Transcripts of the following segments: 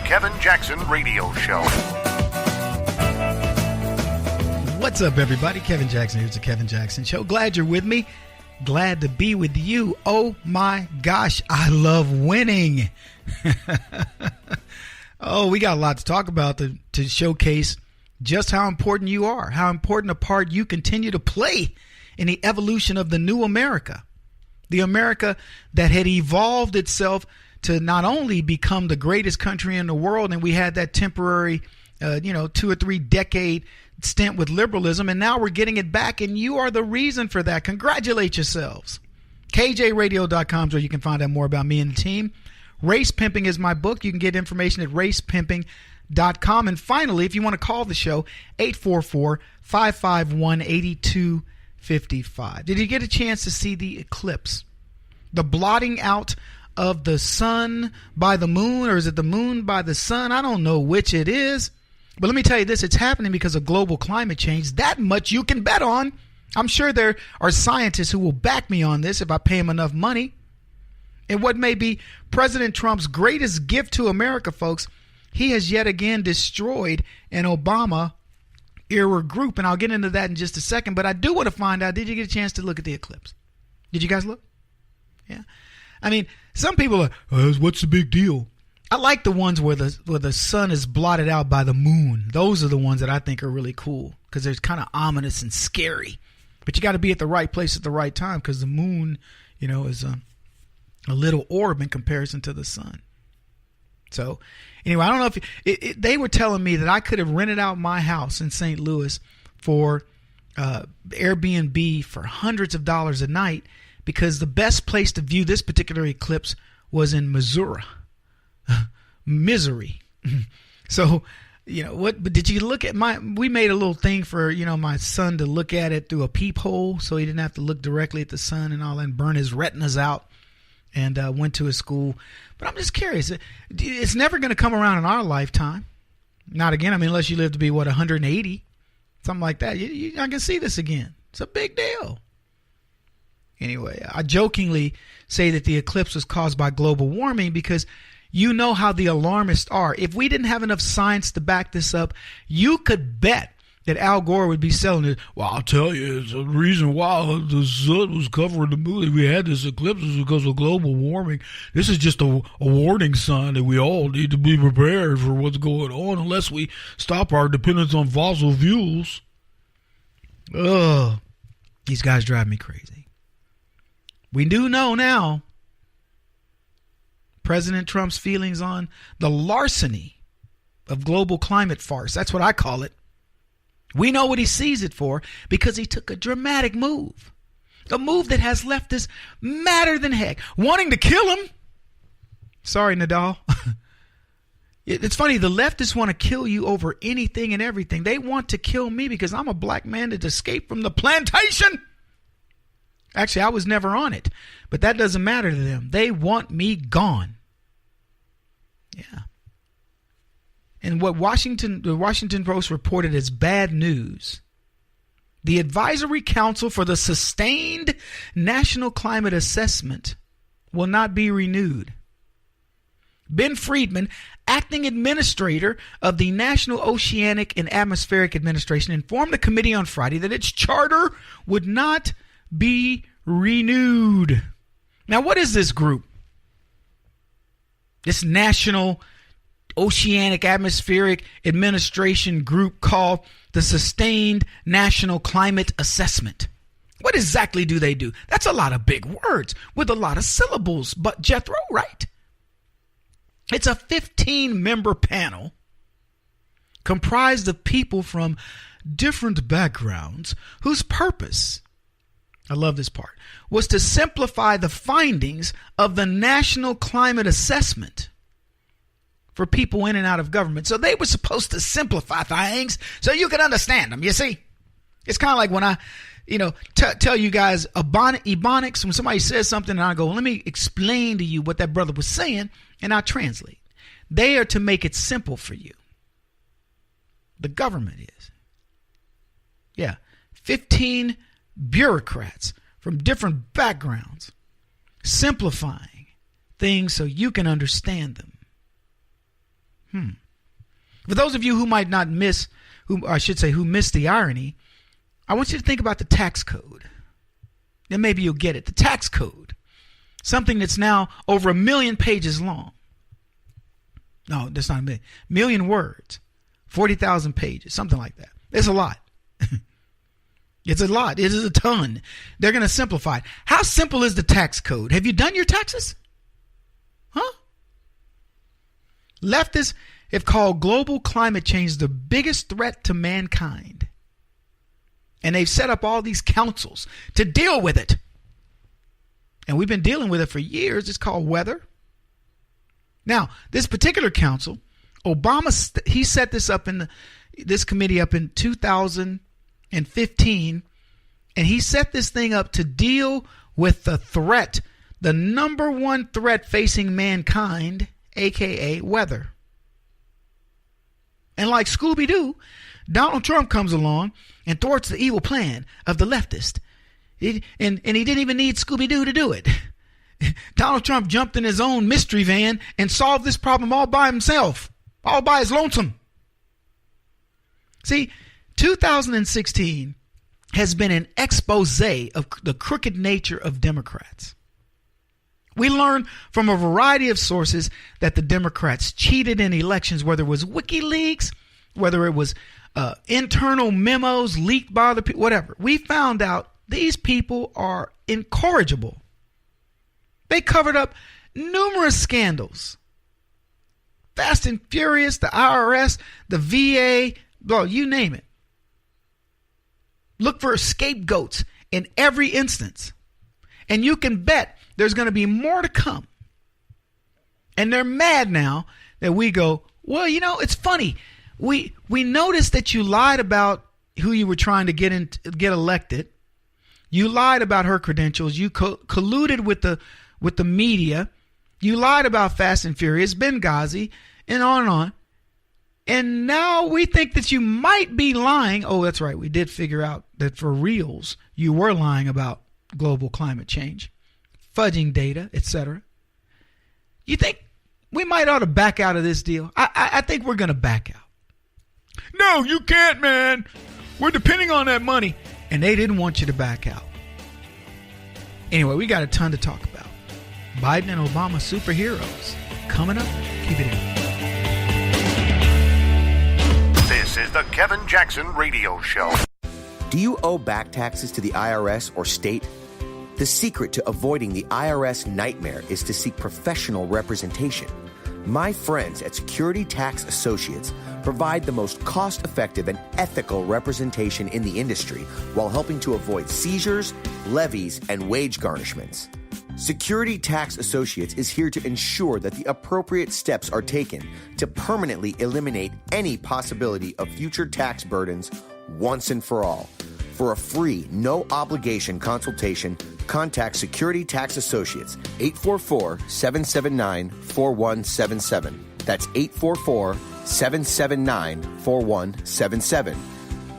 Kevin Jackson Radio Show. What's up, everybody? Kevin Jackson here. It's the Kevin Jackson Show. Glad you're with me. Glad to be with you. Oh my gosh, I love winning. Oh, we got a lot to talk about to showcase just how important you are, how important a part you continue to play in the evolution of the new America. The America that had evolved itself to not only become the greatest country in the world, and we had that temporary, 2 or 3 decade stint with liberalism, and now we're getting it back, and you are the reason for that. Congratulate yourselves. KJRadio.com is where you can find out more about me and the team. Race Pimping is my book. You can get information at racepimping.com. And finally, if you want to call the show, 844-551-8255. Did you get a chance to see the eclipse? The blotting out of the sun by the moon, or is it the moon by the sun? I don't know which it is. But let me tell you this, it's happening because of global climate change. That much you can bet on. I'm sure there are scientists who will back me on this if I pay them enough money. And what may be President Trump's greatest gift to America, folks, he has yet again destroyed an Obama-era group. And I'll get into that in just a second. But I do want to find out, did you get a chance to look at the eclipse? Did you guys look? Yeah. I mean, some people are, what's the big deal? I like the ones where the sun is blotted out by the moon. Those are the ones that I think are really cool because they're kind of ominous and scary. But you got to be at the right place at the right time because the moon, is a little orb in comparison to the sun. So anyway, I don't know if they were telling me that I could have rented out my house in St. Louis for Airbnb for hundreds of dollars a night because the best place to view this particular eclipse was in Missouri. Misery. So, but did you look at we made a little thing for, my son to look at it through a peephole so he didn't have to look directly at the sun and all that and burn his retinas out, and went to his school. But I'm just curious. It's never going to come around in our lifetime. Not again. I mean, unless you live to be 180, something like that. I can see this again. It's a big deal. Anyway, I jokingly say that the eclipse was caused by global warming because you know how the alarmists are. If we didn't have enough science to back this up, you could bet that Al Gore would be selling it. Well, I'll tell you, it's the reason why the sun was covering the moon. We had this eclipse was because of global warming. This is just a warning sign that we all need to be prepared for what's going on unless we stop our dependence on fossil fuels. Ugh, these guys drive me crazy. We do know now President Trump's feelings on the larceny of global climate farce. That's what I call it. We know what he sees it for because he took a dramatic move. A move that has leftists madder than heck, wanting to kill him. Sorry, Nadal. It's funny, the leftists want to kill you over anything and everything. They want to kill me because I'm a black man that escaped from the plantation. Actually, I was never on it, but that doesn't matter to them. They want me gone. Yeah. And what the Washington Post reported as bad news, the Advisory Council for the Sustained National Climate Assessment will not be renewed. Ben Friedman, acting administrator of the National Oceanic and Atmospheric Administration, informed the committee on Friday that its charter would not be renewed. Now, what is this group? This National Oceanic Atmospheric Administration group called the Sustained National Climate Assessment. What exactly do they do? That's a lot of big words with a lot of syllables, but Jethro, right? It's a 15-member panel comprised of people from different backgrounds whose purpose, I love this part, was to simplify the findings of the National Climate Assessment for people in and out of government. So they were supposed to simplify things so you could understand them, you see? It's kind of like when I, tell you guys Ebonics, when somebody says something and I go, let me explain to you what that brother was saying, and I translate. They are to make it simple for you. The government is. Yeah. 15 bureaucrats from different backgrounds simplifying things so you can understand them. For those of you who might not miss, who missed the irony, I want you to think about the tax code. Then maybe you'll get it. The tax code. Something that's now over 1 million pages long. No, that's not a million. 1 million words. 40,000 pages. Something like that. It's a lot. It's a lot. It is a ton. They're going to simplify it. How simple is the tax code? Have you done your taxes? Huh? Leftists have called global climate change the biggest threat to mankind. And they've set up all these councils to deal with it. And we've been dealing with it for years. It's called weather. Now, this particular council, Obama, he set this committee up in 2015, and he set this thing up to deal with the threat, the number one threat facing mankind, aka weather. And like Scooby-Doo, Donald Trump comes along and thwarts the evil plan of the leftist. And he didn't even need Scooby-Doo to do it. Donald Trump jumped in his own mystery van and solved this problem all by himself, all by his lonesome. See, 2016 has been an expose of the crooked nature of Democrats. We learned from a variety of sources that the Democrats cheated in elections, whether it was WikiLeaks, whether it was internal memos leaked by other people, whatever. We found out these people are incorrigible. They covered up numerous scandals. Fast and Furious, the IRS, the VA, blah, you name it. Look for scapegoats in every instance. And you can bet there's going to be more to come. And they're mad now that we go, well, you know, it's funny. We noticed that you lied about who you were trying to get elected. You lied about her credentials. You colluded with the media. You lied about Fast and Furious, Benghazi, and on and on. And now we think that you might be lying. Oh, that's right. We did figure out that for reals, you were lying about global climate change, fudging data, etc. You think we might ought to back out of this deal? I think we're going to back out. No, you can't, man. We're depending on that money. And they didn't want you to back out. Anyway, we got a ton to talk about. Biden and Obama superheroes. Coming up. Keep it in. This is the Kevin Jackson Radio Show. Do you owe back taxes to the IRS or state? The secret to avoiding the IRS nightmare is to seek professional representation. My friends at Security Tax Associates provide the most cost-effective and ethical representation in the industry while helping to avoid seizures, levies, and wage garnishments. Security Tax Associates is here to ensure that the appropriate steps are taken to permanently eliminate any possibility of future tax burdens once and for all. For a free, no-obligation consultation, contact Security Tax Associates, 844-779-4177. That's 844-779-4177.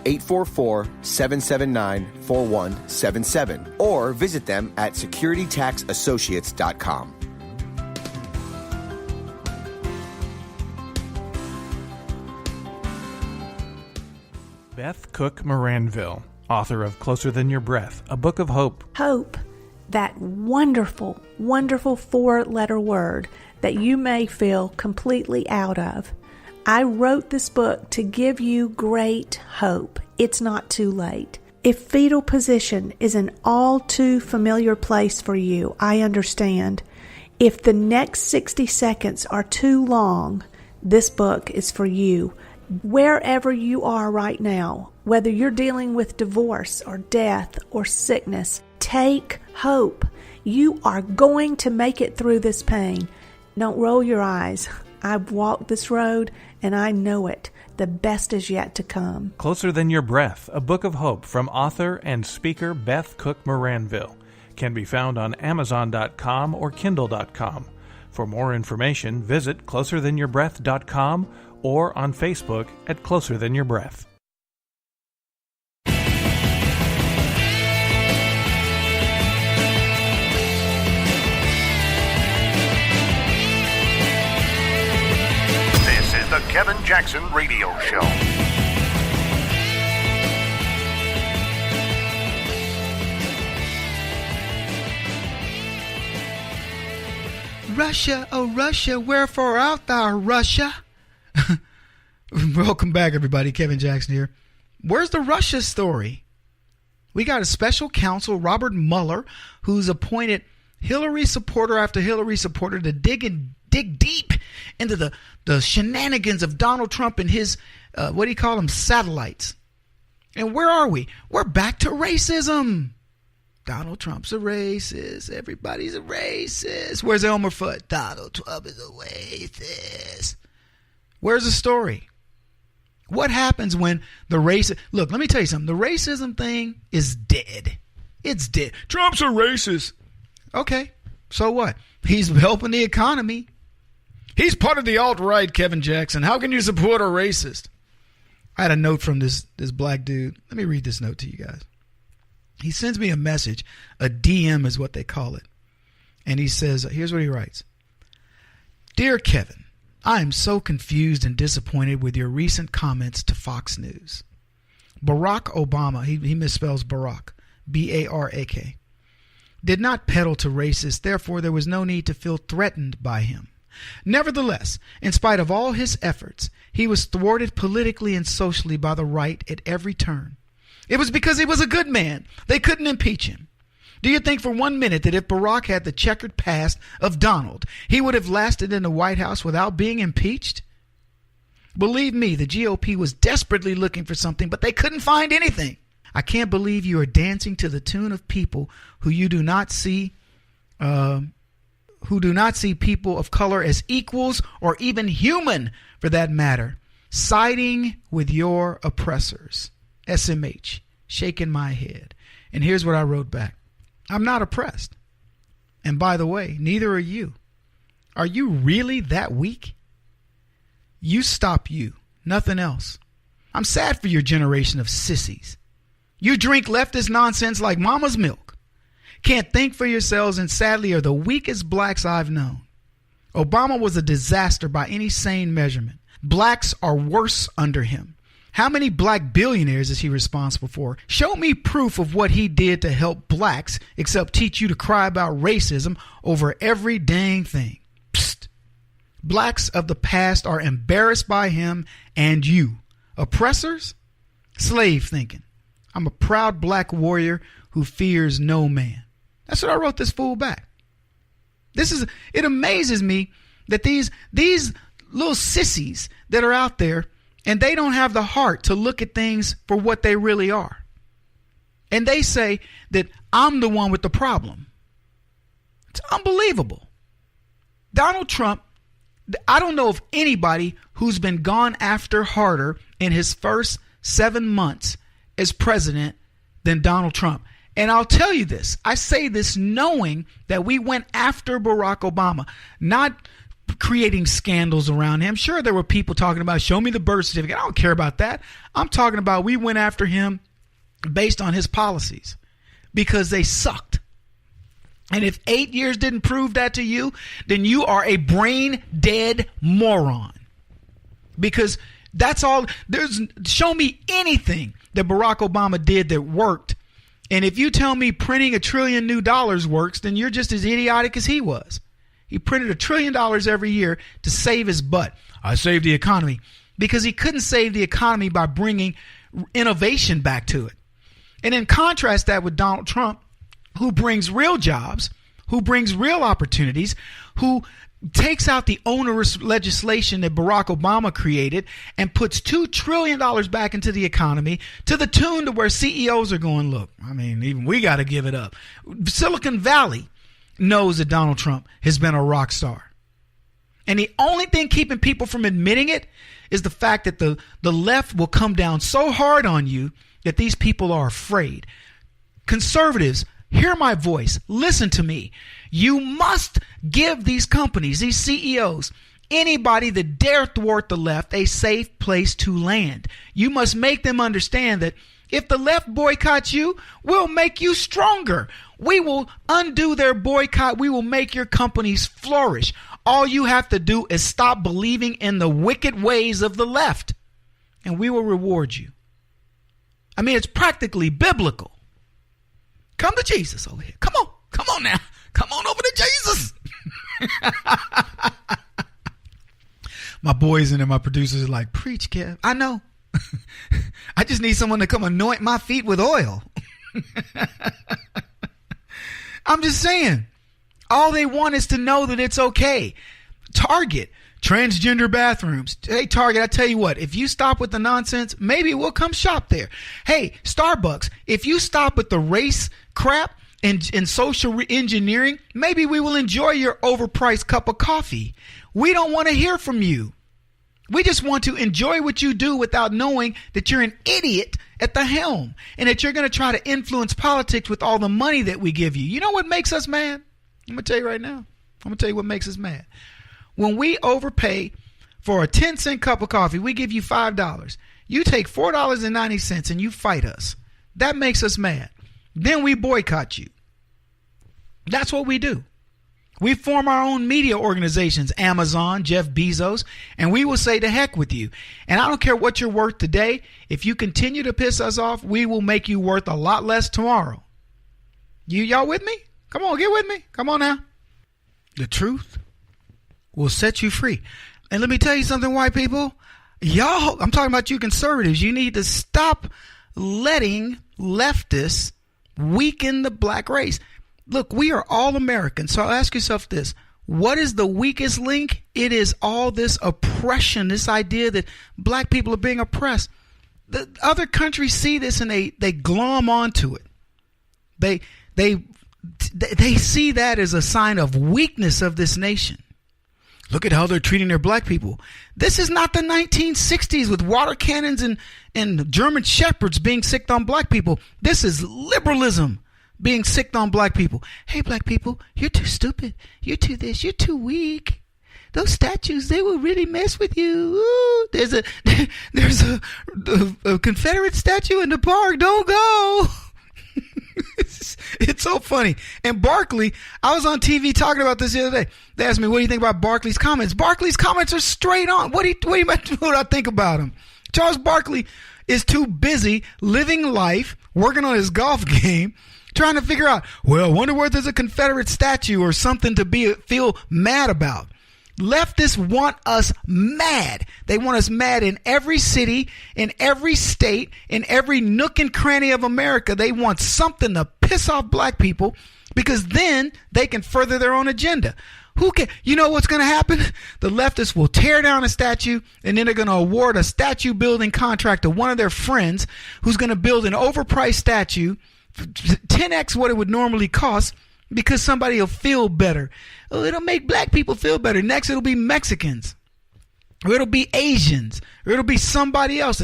844-779-4177. Or visit them at securitytaxassociates.com. Beth Cook Moranville, author of Closer Than Your Breath, a book of hope. Hope, that wonderful, wonderful 4-letter word that you may feel completely out of. I wrote this book to give you great hope. It's not too late. If fetal position is an all too familiar place for you, I understand. If the next 60 seconds are too long, this book is for you. Wherever you are right now, whether you're dealing with divorce or death or sickness, take hope. You are going to make it through this pain. Don't roll your eyes. I've walked this road and I know it. The best is yet to come. Closer Than Your Breath, a book of hope from author and speaker Beth Cook Moranville. Can be found on Amazon.com or Kindle.com. For more information, visit closerthanyourBreath.com or on Facebook at Closer Than Your Breath. Jackson Radio Show. Russia, oh Russia, wherefore art thou, Russia? Welcome back, everybody. Kevin Jackson here. Where's the Russia story? We got a special counsel, Robert Mueller, who's appointed Hillary supporter after Hillary supporter to dig deep into the shenanigans of Donald Trump and his, what do you call them, satellites. And where are we? We're back to racism. Donald Trump's a racist. Everybody's a racist. Where's Elmer Fudd? Donald Trump is a racist. Where's the story? What happens when the race... Look, let me tell you something. The racism thing is dead. It's dead. Trump's a racist. Okay, so what? He's helping the economy. He's part of the alt-right, Kevin Jackson. How can you support a racist? I had a note from this black dude. Let me read this note to you guys. He sends me a message. A DM is what they call it. And he says, here's what he writes. Dear Kevin, I am so confused and disappointed with your recent comments to Fox News. Barack Obama, he misspells Barack, B-A-R-A-K, did not peddle to racists, therefore there was no need to feel threatened by him. Nevertheless, in spite of all his efforts, he was thwarted politically and socially by the right at every turn. It was because he was a good man. They couldn't impeach him. Do you think for 1 minute that if Barack had the checkered past of Donald, he would have lasted in the White House without being impeached? Believe me, the GOP was desperately looking for something, but they couldn't find anything. I can't believe you are dancing to the tune of people who do not see people of color as equals or even human, for that matter, siding with your oppressors. SMH, shaking my head. And here's what I wrote back. I'm not oppressed. And by the way, neither are you. Are you really that weak? You stop you, nothing else. I'm sad for your generation of sissies. You drink leftist nonsense like mama's milk. Can't think for yourselves and sadly are the weakest blacks I've known. Obama was a disaster by any sane measurement. Blacks are worse under him. How many black billionaires is he responsible for? Show me proof of what he did to help blacks except teach you to cry about racism over every dang thing. Psst. Blacks of the past are embarrassed by him and you. Oppressors? Slave thinking. I'm a proud black warrior who fears no man. That's what I wrote this fool back. It amazes me that these little sissies that are out there, and they don't have the heart to look at things for what they really are. And they say that I'm the one with the problem. It's unbelievable. Donald Trump, I don't know of anybody who's been gone after harder in his first 7 months as president than Donald Trump. And I'll tell you this. I say this knowing that we went after Barack Obama, not creating scandals around him. Sure, there were people talking about, show me the birth certificate. I don't care about that. I'm talking about we went after him based on his policies because they sucked. And if 8 years didn't prove that to you, then you are a brain dead moron. Because that's all. Show me anything that Barack Obama did that worked. And if you tell me printing $1 trillion new dollars works, then you're just as idiotic as he was. He printed $1 trillion every year to save his butt. I saved the economy. Because he couldn't save the economy by bringing innovation back to it. And then contrast that with Donald Trump, who brings real jobs, who brings real opportunities, who takes out the onerous legislation that Barack Obama created and puts $2 trillion back into the economy to the tune to where CEOs are going, look, I mean, even we got to give it up. Silicon Valley knows that Donald Trump has been a rock star. And the only thing keeping people from admitting it is the fact that the left will come down so hard on you that these people are afraid. Conservatives, hear my voice. Listen to me. You must give these companies, these CEOs, anybody that dare thwart the left, a safe place to land. You must make them understand that if the left boycotts you, we'll make you stronger. We will undo their boycott. We will make your companies flourish. All you have to do is stop believing in the wicked ways of the left, and we will reward you. I mean, it's practically biblical. Come to Jesus over here. Come on now. Come on over to Jesus. My boys and my producers are like, preach, Kev. I know. I just need someone to come anoint my feet with oil. I'm just saying. All they want is to know that it's okay. Target, transgender bathrooms. Hey, Target, I tell you what, if you stop with the nonsense, maybe we'll come shop there. Hey, Starbucks, if you stop with the race crap and social engineering, maybe we will enjoy your overpriced cup of coffee. We don't want to hear from you. We just want to enjoy what you do without knowing that you're an idiot at the helm and that you're going to try to influence politics with all the money that we give you. You know what makes us mad? I'm going to tell you right now. I'm going to tell you what makes us mad. When we overpay for a 10-cent cup of coffee, we give you $5. You take $4.90 and you fight us. That makes us mad. Then we boycott you. That's what we do. We form our own media organizations, Amazon, Jeff Bezos, and we will say to heck with you. And I don't care what you're worth today. If you continue to piss us off, we will make you worth a lot less tomorrow. Y'all with me? Come on, get with me. Come on now. The truth will set you free. And let me tell you something, white people. Y'all, I'm talking about you conservatives. You need to stop letting leftists weaken the black race. Look, we are all Americans. So ask yourself this. What is the weakest link? It is all this oppression, this idea that black people are being oppressed. The other countries see this and they glom onto it. They see that as a sign of weakness of this nation. Look at how they're treating their black people. This is not the 1960s with water cannons and German shepherds being sicked on black people. This is liberalism being sicked on black people. Hey, black people, you're too stupid. You're too this. You're too weak. Those statues, they will really mess with you. Ooh, there's a Confederate statue in the park. Don't go. It's so funny. And Barkley, I was on TV talking about this the other day. They asked me, what do you think about Barkley's comments? Barkley's comments are straight on. What do I think about him? Charles Barkley is too busy living life, working on his golf game, trying to figure out, well, I wonder where there's a Confederate statue or something to feel mad about. Leftists want us mad. They want us mad in every city, in every state, in every nook and cranny of America. They want something to piss off black people because then they can further their own agenda. You know what's going to happen? The leftists will tear down a statue and then they're going to award a statue building contract to one of their friends who's going to build an overpriced statue 10x what it would normally cost because somebody will feel better. Oh, it'll make black people feel better. Next, it'll be Mexicans. Or it'll be Asians. Or it'll be somebody else.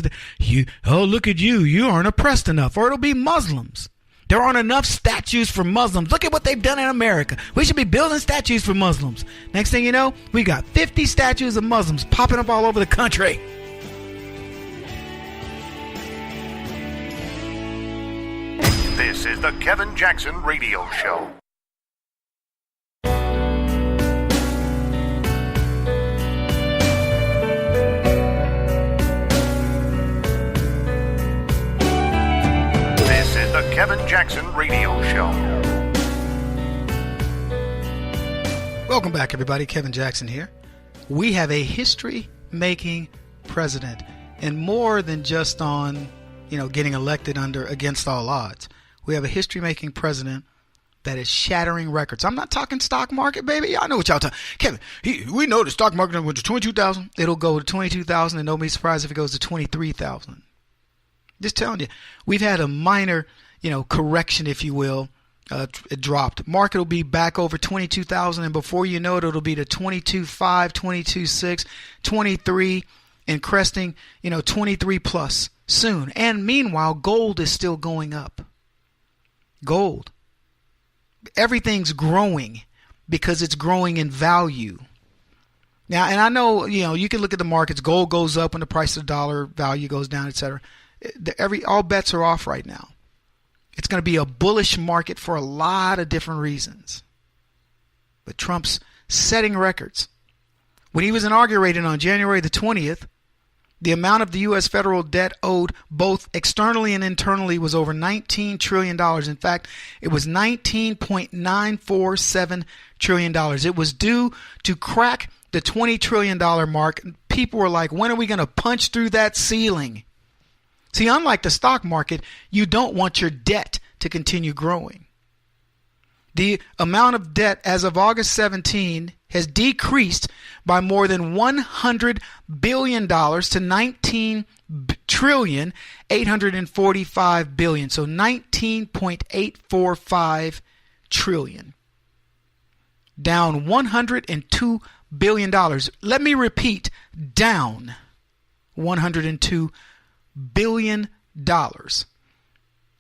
Oh, look at you. You aren't oppressed enough. Or it'll be Muslims. There aren't enough statues for Muslims. Look at what they've done in America. We should be building statues for Muslims. Next thing you know, we got 50 statues of Muslims popping up all over the country. This is the Kevin Jackson Radio Show. This is the Kevin Jackson Radio Show. Welcome back, everybody. Kevin Jackson here. We have a history-making president, and more than just on, getting elected against all odds. We have a history-making president that is shattering records. I'm not talking stock market, baby. I know what y'all talking. Kevin, we know the stock market went to 22,000. It'll go to 22,000, and don't be surprised if it goes to 23,000. Just telling you, we've had a minor, correction, if you will. It dropped. Market will be back over 22,000, and before you know it, it'll be to 22.5, 22.6, 23, and cresting, 23 plus soon. And meanwhile, gold is still going up. Gold. Everything's growing because it's growing in value. Now, and I know, you can look at the markets. Gold goes up when the price of the dollar, value goes down, etc. All bets are off right now. It's going to be a bullish market for a lot of different reasons. But Trump's setting records. When he was inaugurated on January the 20th, the amount of the U.S. federal debt owed both externally and internally was over $19 trillion. In fact, it was $19.947 trillion. It was due to crack the $20 trillion mark. People were like, when are we going to punch through that ceiling? See, unlike the stock market, you don't want your debt to continue growing. The amount of debt as of August 17 has decreased by more than $100 billion to 19 trillion 845 billion. So 19.845 trillion. Down $102 billion. Let me repeat, down $102 billion.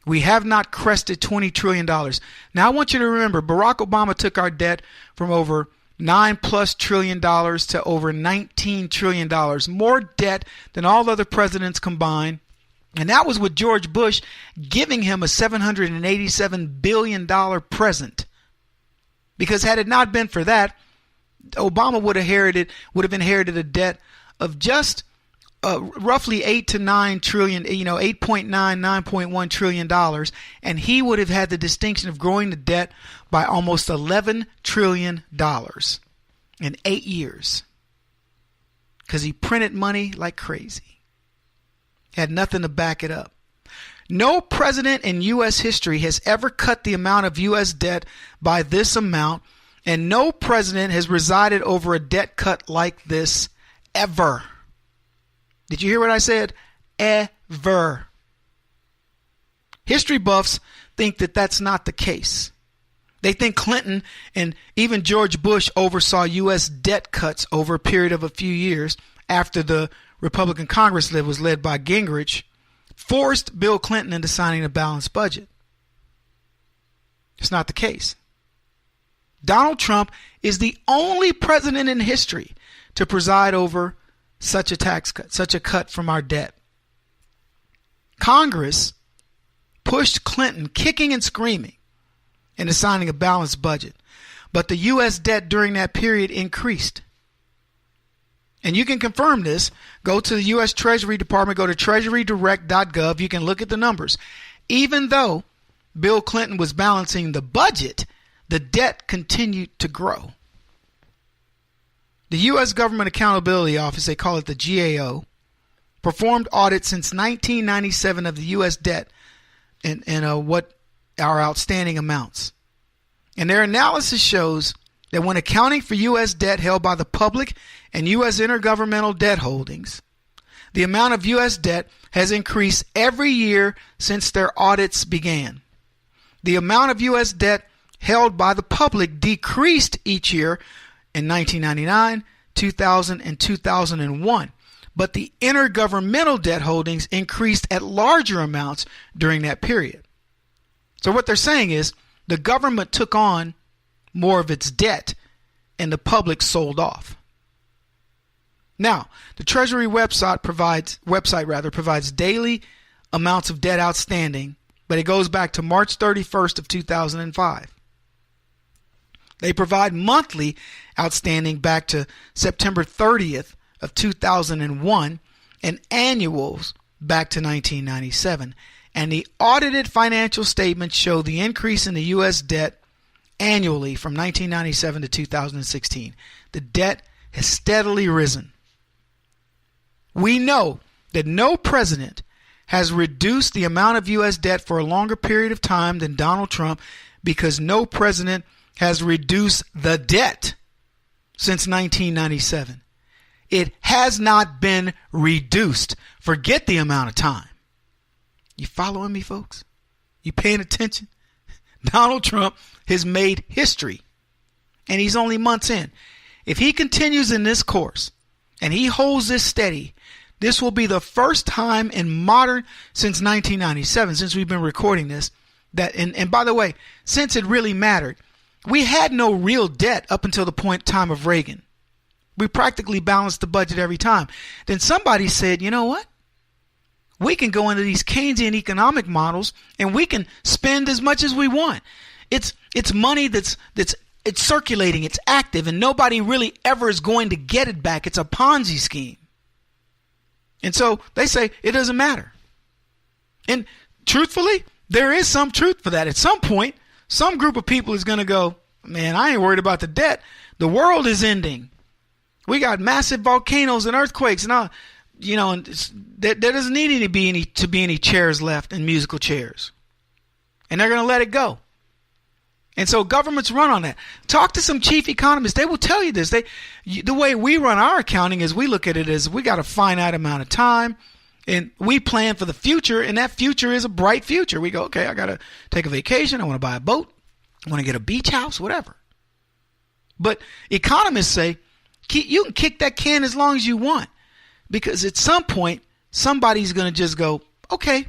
We have not crested $20 trillion. Now I want you to remember, Barack Obama took our debt from over $9+ trillion to over $19 trillion. More debt than all other presidents combined. And that was with George Bush giving him a $787 billion present. Because had it not been for that, Obama would have inherited a debt of just roughly 8 to 9 trillion, 8.9, 9.1 trillion dollars, and he would have had the distinction of growing the debt by almost $11 trillion in 8 years, because he printed money like crazy. Had nothing to back it up. No president in U.S. history has ever cut the amount of U.S. debt by this amount, and no president has presided over a debt cut like this ever. Did you hear what I said? Ever. History buffs think that that's not the case. They think Clinton and even George Bush oversaw U.S. debt cuts over a period of a few years after the Republican Congress was led by Gingrich, forced Bill Clinton into signing a balanced budget. It's not the case. Donald Trump is the only president in history to preside over such a tax cut, such a cut from our debt. Congress pushed Clinton kicking and screaming into signing a balanced budget, but the U.S. debt during that period increased. And you can confirm this. Go to the U.S. Treasury Department, go to treasurydirect.gov. You can look at the numbers. Even though Bill Clinton was balancing the budget, the debt continued to grow. The U.S. Government Accountability Office, they call it the GAO, performed audits since 1997 of the U.S. debt and what our outstanding amounts. And their analysis shows that when accounting for U.S. debt held by the public and U.S. intergovernmental debt holdings, the amount of U.S. debt has increased every year since their audits began. The amount of U.S. debt held by the public decreased each year in 1999, 2000, and 2001. But the intergovernmental debt holdings increased at larger amounts during that period. So what they're saying is the government took on more of its debt and the public sold off. Now, the Treasury website provides daily amounts of debt outstanding, but it goes back to March 31st of 2005. They provide monthly outstanding back to September 30th of 2001 and annuals back to 1997. And the audited financial statements show the increase in the U.S. debt annually from 1997 to 2016. The debt has steadily risen. We know that no president has reduced the amount of U.S. debt for a longer period of time than Donald Trump, because no president has reduced the debt since 1997. It has not been reduced. Forget the amount of time. You following me, folks? You paying attention? Donald Trump has made history, and he's only months in. If he continues in this course and he holds this steady, this will be the first time in since 1997, since we've been recording this, that, and by the way, since it really mattered, we had no real debt up until the time of Reagan. We practically balanced the budget every time. Then somebody said, you know what? We can go into these Keynesian economic models and we can spend as much as we want. It's money that's it's circulating, it's active, and nobody really ever is going to get it back. It's a Ponzi scheme. And so they say it doesn't matter. And truthfully, there is some truth for that. At some point, some group of people is going to go, man, I ain't worried about the debt. The world is ending. We got massive volcanoes and earthquakes, and all, and there doesn't need to be any chairs left and musical chairs. And they're going to let it go. And so governments run on that. Talk to some chief economists. They will tell you this. The way we run our accounting is we look at it as we got a finite amount of time, and we plan for the future, and that future is a bright future. We go, okay, I got to take a vacation. I want to buy a boat. I want to get a beach house, whatever. But economists say you can kick that can as long as you want, because at some point, somebody's going to just go, okay,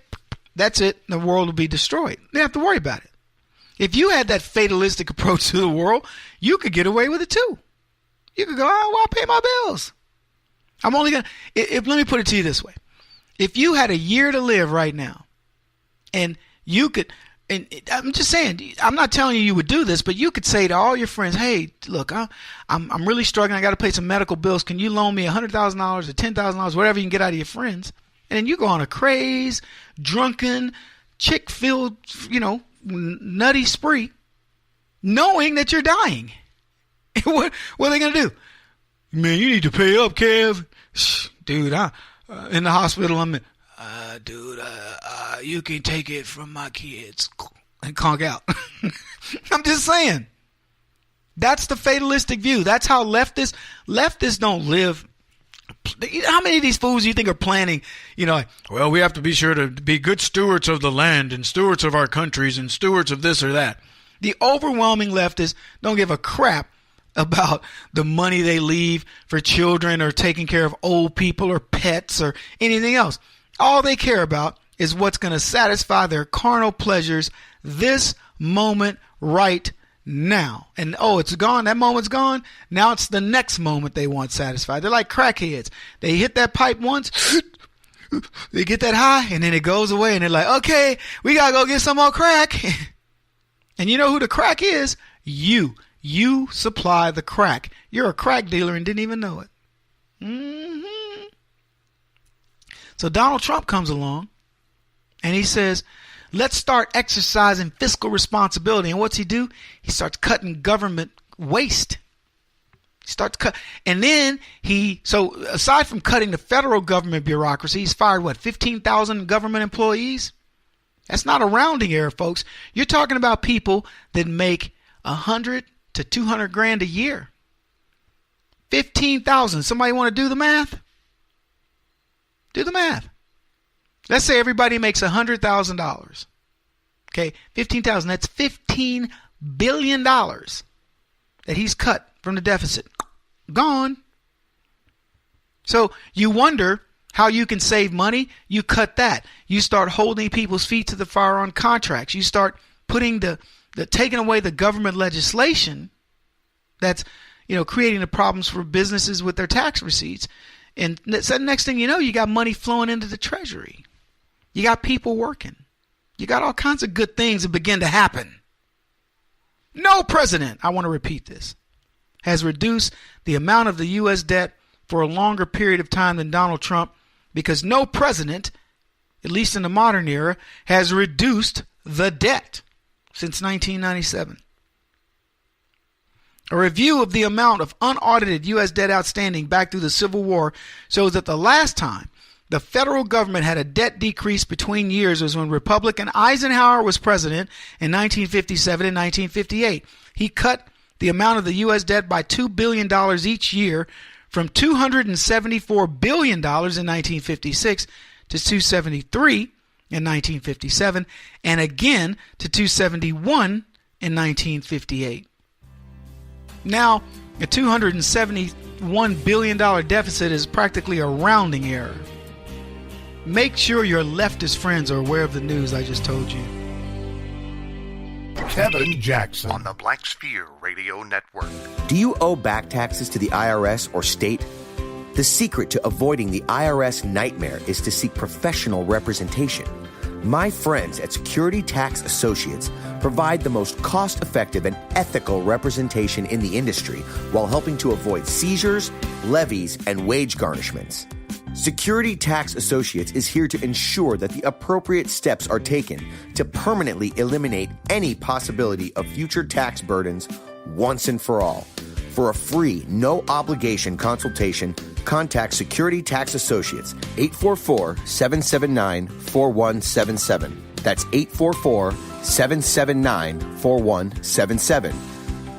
that's it. The world will be destroyed. They don't have to worry about it. If you had that fatalistic approach to the world, you could get away with it too. You could go, I'll pay my bills. I'm only going to, let me put it to you this way. If you had a year to live right now, and you could, and I'm just saying, I'm not telling you would do this, but you could say to all your friends, hey, look, I'm really struggling. I got to pay some medical bills. Can you loan me $100,000 or $10,000, whatever you can get out of your friends? And then you go on a craze, drunken, chick-filled, nutty spree, knowing that you're dying. What are they going to do? Man, you need to pay up, Kev. Dude, in the hospital, you can take it from my kids and conk out. I'm just saying. That's the fatalistic view. That's how leftists don't live. How many of these fools do you think are planning, well, we have to be sure to be good stewards of the land and stewards of our countries and stewards of this or that. The overwhelming leftists don't give a crap about the money they leave for children or taking care of old people or pets or anything else. All they care about is what's going to satisfy their carnal pleasures this moment right now. And it's gone. That moment's gone. Now it's the next moment they want satisfied. They're like crackheads. They hit that pipe once, they get that high, and then it goes away, and they're like, okay, we gotta go get some more crack. And you know who the crack is? You supply the crack. You're a crack dealer and didn't even know it. So Donald Trump comes along and he says, let's start exercising fiscal responsibility. And what's he do? He starts cutting government waste. He starts and then so aside from cutting the federal government bureaucracy, he's fired 15,000 government employees? That's not a rounding error, folks. You're talking about people that make 100 to 200 grand a year. 15,000. Somebody want to do the math? Do the math. Let's say everybody makes $100,000. Okay, 15,000. That's $15 billion that he's cut from the deficit. Gone. So you wonder how you can save money. You cut that. You start holding people's feet to the fire on contracts. You start putting taking away the government legislation that's creating the problems for businesses with their tax receipts. And so next thing you know, you got money flowing into the treasury. You got people working. You got all kinds of good things that begin to happen. No president, I want to repeat this, has reduced the amount of the U.S. debt for a longer period of time than Donald Trump, because no president, at least in the modern era, has reduced the debt since 1997. A review of the amount of unaudited U.S. debt outstanding back through the Civil War shows that the last time the federal government had a debt decrease between years was when Republican Eisenhower was president in 1957 and 1958. He cut the amount of the U.S. debt by $2 billion each year, from $274 billion in 1956 to $273 in 1957, and again to $271 in 1958. Now, a $271 billion deficit is practically a rounding error. Make sure your leftist friends are aware of the news I just told you. Kevin Jackson on the Black Sphere Radio Network. Do you owe back taxes to the IRS or state? The secret to avoiding the IRS nightmare is to seek professional representation. My friends at Security Tax Associates provide the most cost-effective and ethical representation in the industry while helping to avoid seizures, levies, and wage garnishments. Security Tax Associates is here to ensure that the appropriate steps are taken to permanently eliminate any possibility of future tax burdens once and for all. For a free, no-obligation consultation, contact Security Tax Associates, 844-779-4177. That's 844-779-4177.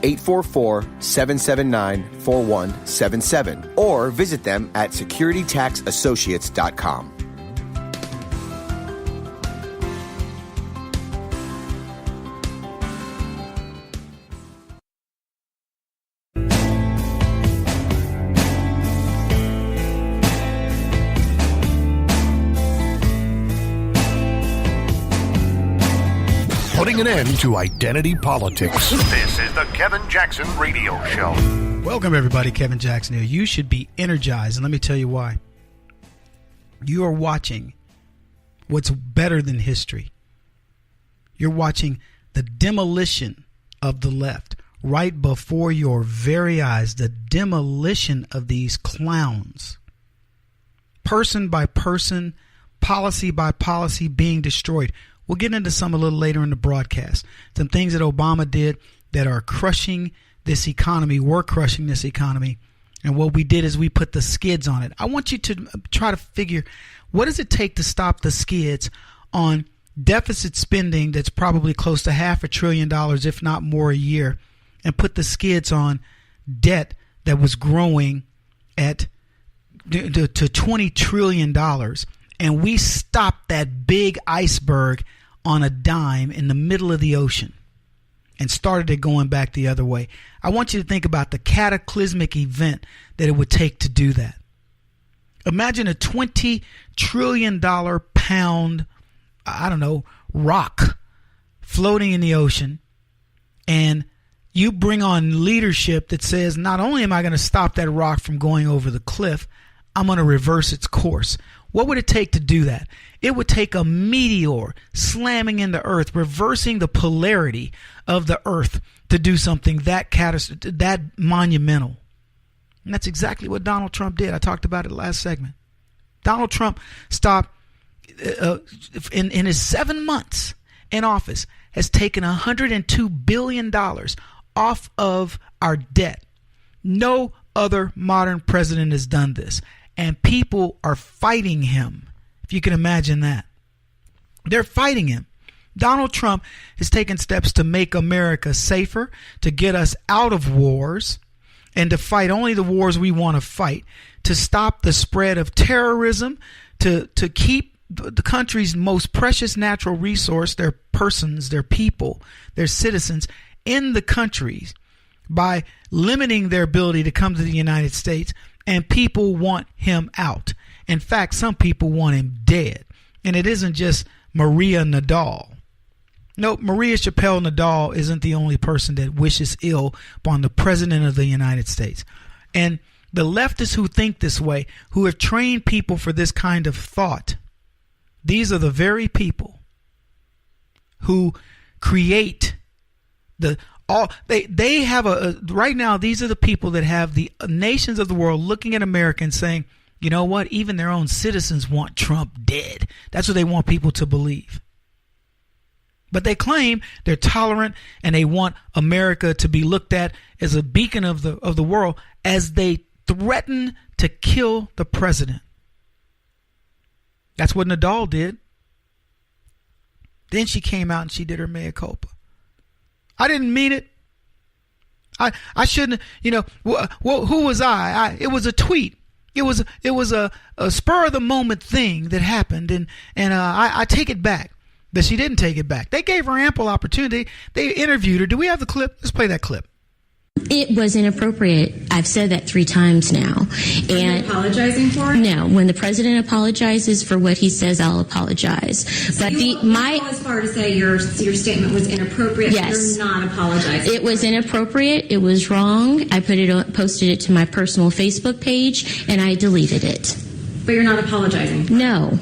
844-779-4177. Or visit them at securitytaxassociates.com. Putting an end to identity politics. This is the Kevin Jackson Radio Show. Welcome, everybody. Kevin Jackson here. You should be energized, and let me tell you why. You are watching what's better than history. You're watching the demolition of the left right before your very eyes, the demolition of these clowns. Person by person, policy by policy being destroyed. We'll get into some a little later in the broadcast. Some things that Obama did that are crushing this economy, were crushing this economy. And what we did is we put the skids on it. I want you to try to figure, what does it take to stop the skids on deficit spending that's probably close to $500 billion, if not more a year, and put the skids on debt that was growing at to $20 trillion. And we stopped that big iceberg on a dime in the middle of the ocean and started it going back the other way. I want you to think about the cataclysmic event that it would take to do that. Imagine a $20 trillion pound, rock floating in the ocean, and you bring on leadership that says, not only am I going to stop that rock from going over the cliff, I'm going to reverse its course. What would it take to do that? It would take a meteor slamming into Earth, reversing the polarity of the Earth to do something that monumental. And that's exactly what Donald Trump did. I talked about it last segment. Donald Trump stopped, in his 7 months in office, has taken $102 billion off of our debt. No other modern president has done this. And people are fighting him, if you can imagine that. They're fighting him. Donald Trump has taken steps to make America safer, to get us out of wars, and to fight only the wars we want to fight, to stop the spread of terrorism, to keep the country's most precious natural resource, their persons, their people, their citizens, in the countries by limiting their ability to come to the United States. And people want him out. In fact, some people want him dead. And it isn't just Maria Nadal. No, Maria Chappelle Nadal isn't the only person that wishes ill upon the President of the United States. And the leftists who think this way, who have trained people for this kind of thought, these are the very people who create they have right now, these are the people that have the nations of the world looking at America and saying, you know what, even their own citizens want Trump dead. That's what they want people to believe. But they claim they're tolerant and they want America to be looked at as a beacon of the world as they threaten to kill the president. That's what Nadal did. Then she came out and she did her mea culpa. I didn't mean it. I shouldn't, well, who was I? It was a tweet. It was a spur of the moment thing that happened, and I take it back. But she didn't take it back. They gave her ample opportunity. They interviewed her. Do we have the clip? Let's play that clip. It was inappropriate. I've said that 3 times now. And apologizing for it? No. When the president apologizes for what he says, I'll apologize. So but you go as far to say your statement was inappropriate. Yes. You're not apologizing. It was inappropriate. It was wrong. I posted it to my personal Facebook page, and I deleted it. But you're not apologizing. No.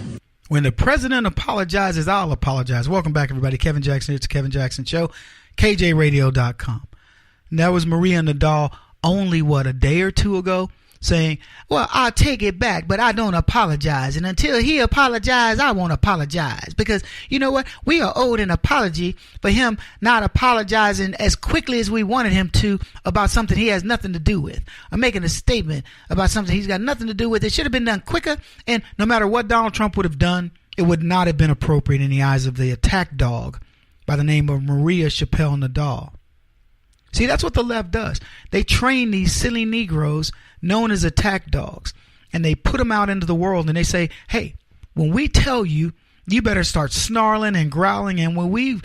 When the president apologizes, I'll apologize. Welcome back, everybody. Kevin Jackson. It's the Kevin Jackson Show. KJRadio.com. And that was Maria Nadal only, a day or two ago, saying, well, I'll take it back, but I don't apologize. And until he apologizes, I won't apologize. Because you know what? We are owed an apology for him not apologizing as quickly as we wanted him to about something he has nothing to do with. Or making a statement about something he's got nothing to do with. It should have been done quicker. And no matter what Donald Trump would have done, it would not have been appropriate in the eyes of the attack dog by the name of Maria Chappelle Nadal. See, that's what the left does. They train these silly Negroes known as attack dogs, and they put them out into the world, and they say, hey, when we tell you, you better start snarling and growling, and when we,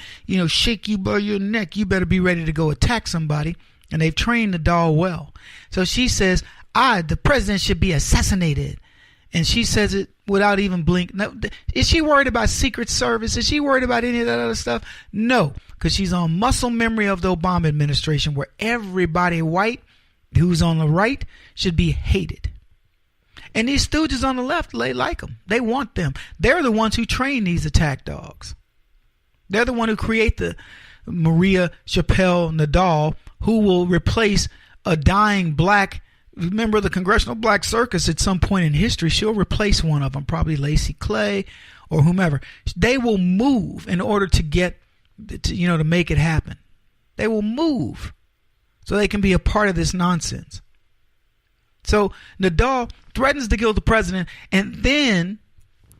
shake you by your neck, you better be ready to go attack somebody. And they've trained the dog well. So she says, the president should be assassinated. And she says it without even blink. No, is she worried about Secret Service? Is she worried about any of that other stuff? No, because she's on muscle memory of the Obama administration, where everybody white who's on the right should be hated. And these stooges on the left, they like them. They want them. They're the ones who train these attack dogs. They're the one who create the Maria Chappelle Nadal, who will replace a dying black. Remember the Congressional Black Circus at some point in history, she'll replace one of them, probably Lacey Clay or whomever. They will move in order to get, to make it happen. They will move so they can be a part of this nonsense. So Nadal threatens to kill the president, and then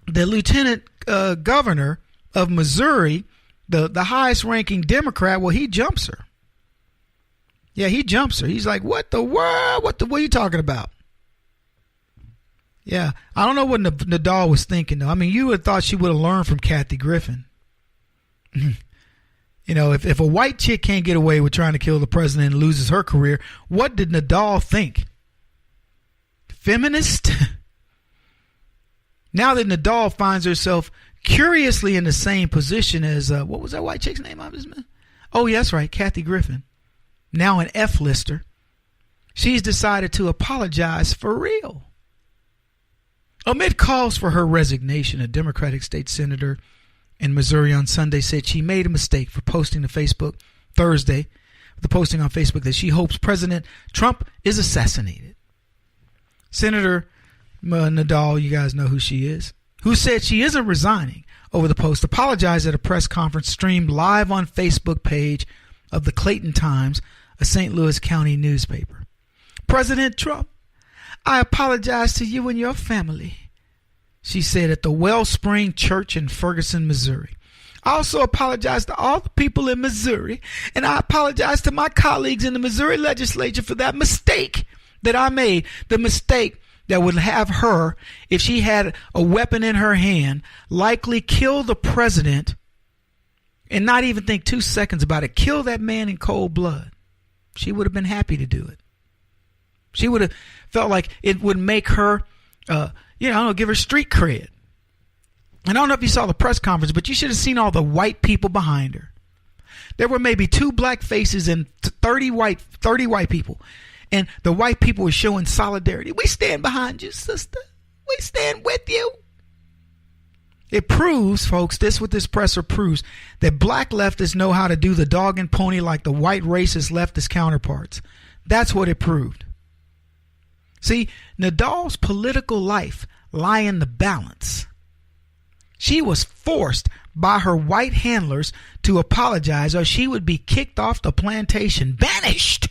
the lieutenant governor of Missouri, the highest ranking Democrat, well, he jumps her. Yeah, he jumps her. He's like, what the world? What are you talking about? Yeah, I don't know what Nadal was thinking, though. I mean, you would have thought she would have learned from Kathy Griffin. If a white chick can't get away with trying to kill the president and loses her career, what did Nadal think? Feminist? Now that Nadal finds herself curiously in the same position as, what was that white chick's name? Oh, yeah, that's right, Kathy Griffin. Now an F-lister, she's decided to apologize for real. Amid calls for her resignation, a Democratic state senator in Missouri on Sunday said she made a mistake for posting on Facebook that she hopes President Trump is assassinated. Senator Nadal, you guys know who she is, who said she isn't resigning over the post, apologized at a press conference streamed live on Facebook page of the Clayton Times, a St. Louis County newspaper. President Trump, I apologize to you and your family, she said at the Wellspring Church in Ferguson, Missouri. I also apologize to all the people in Missouri, and I apologize to my colleagues in the Missouri legislature for that mistake that I made, the mistake that would have her, if she had a weapon in her hand, likely kill the president and not even think 2 seconds about it, kill that man in cold blood. She would have been happy to do it. She would have felt like it would make her, give her street cred. And I don't know if you saw the press conference, but you should have seen all the white people behind her. There were maybe 2 black faces and 30 white people. And the white people were showing solidarity. We stand behind you, sister. We stand with you. It proves, folks, what this presser proves, that black leftists know how to do the dog and pony like the white racist leftist counterparts. That's what it proved. See, Nadal's political life lie in the balance. She was forced by her white handlers to apologize, or she would be kicked off the plantation, banished.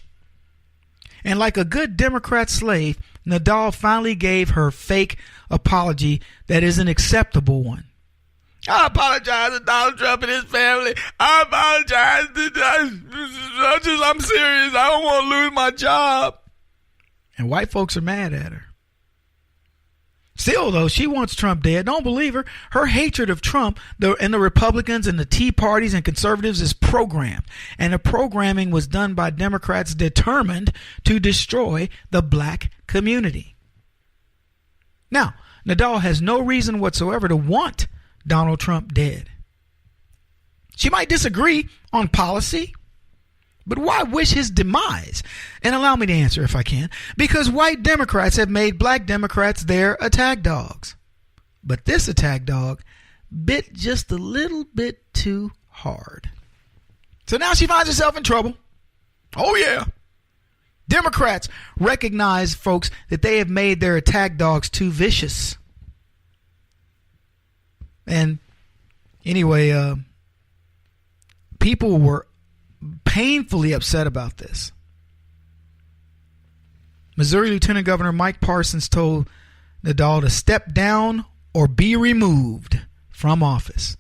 And like a good Democrat slave, Nadal finally gave her fake apology that is an acceptable one. I apologize to Donald Trump and his family. I apologize to I'm serious. I don't want to lose my job. And white folks are mad at her. Still, though, she wants Trump dead. Don't believe her. Her hatred of Trump and the Republicans and the Tea Parties and conservatives is programmed. And the programming was done by Democrats determined to destroy the black community. Now, Nadal has no reason whatsoever to want Donald Trump dead. She might disagree on policy, but why wish his demise? And allow me to answer if I can. Because white Democrats have made black Democrats their attack dogs. But this attack dog bit just a little bit too hard. So now she finds herself in trouble. Oh, yeah. Democrats recognize, folks, that they have made their attack dogs too vicious. And anyway, people were painfully upset about this. Missouri Lieutenant Governor Mike Parsons told Nadal to step down or be removed from office.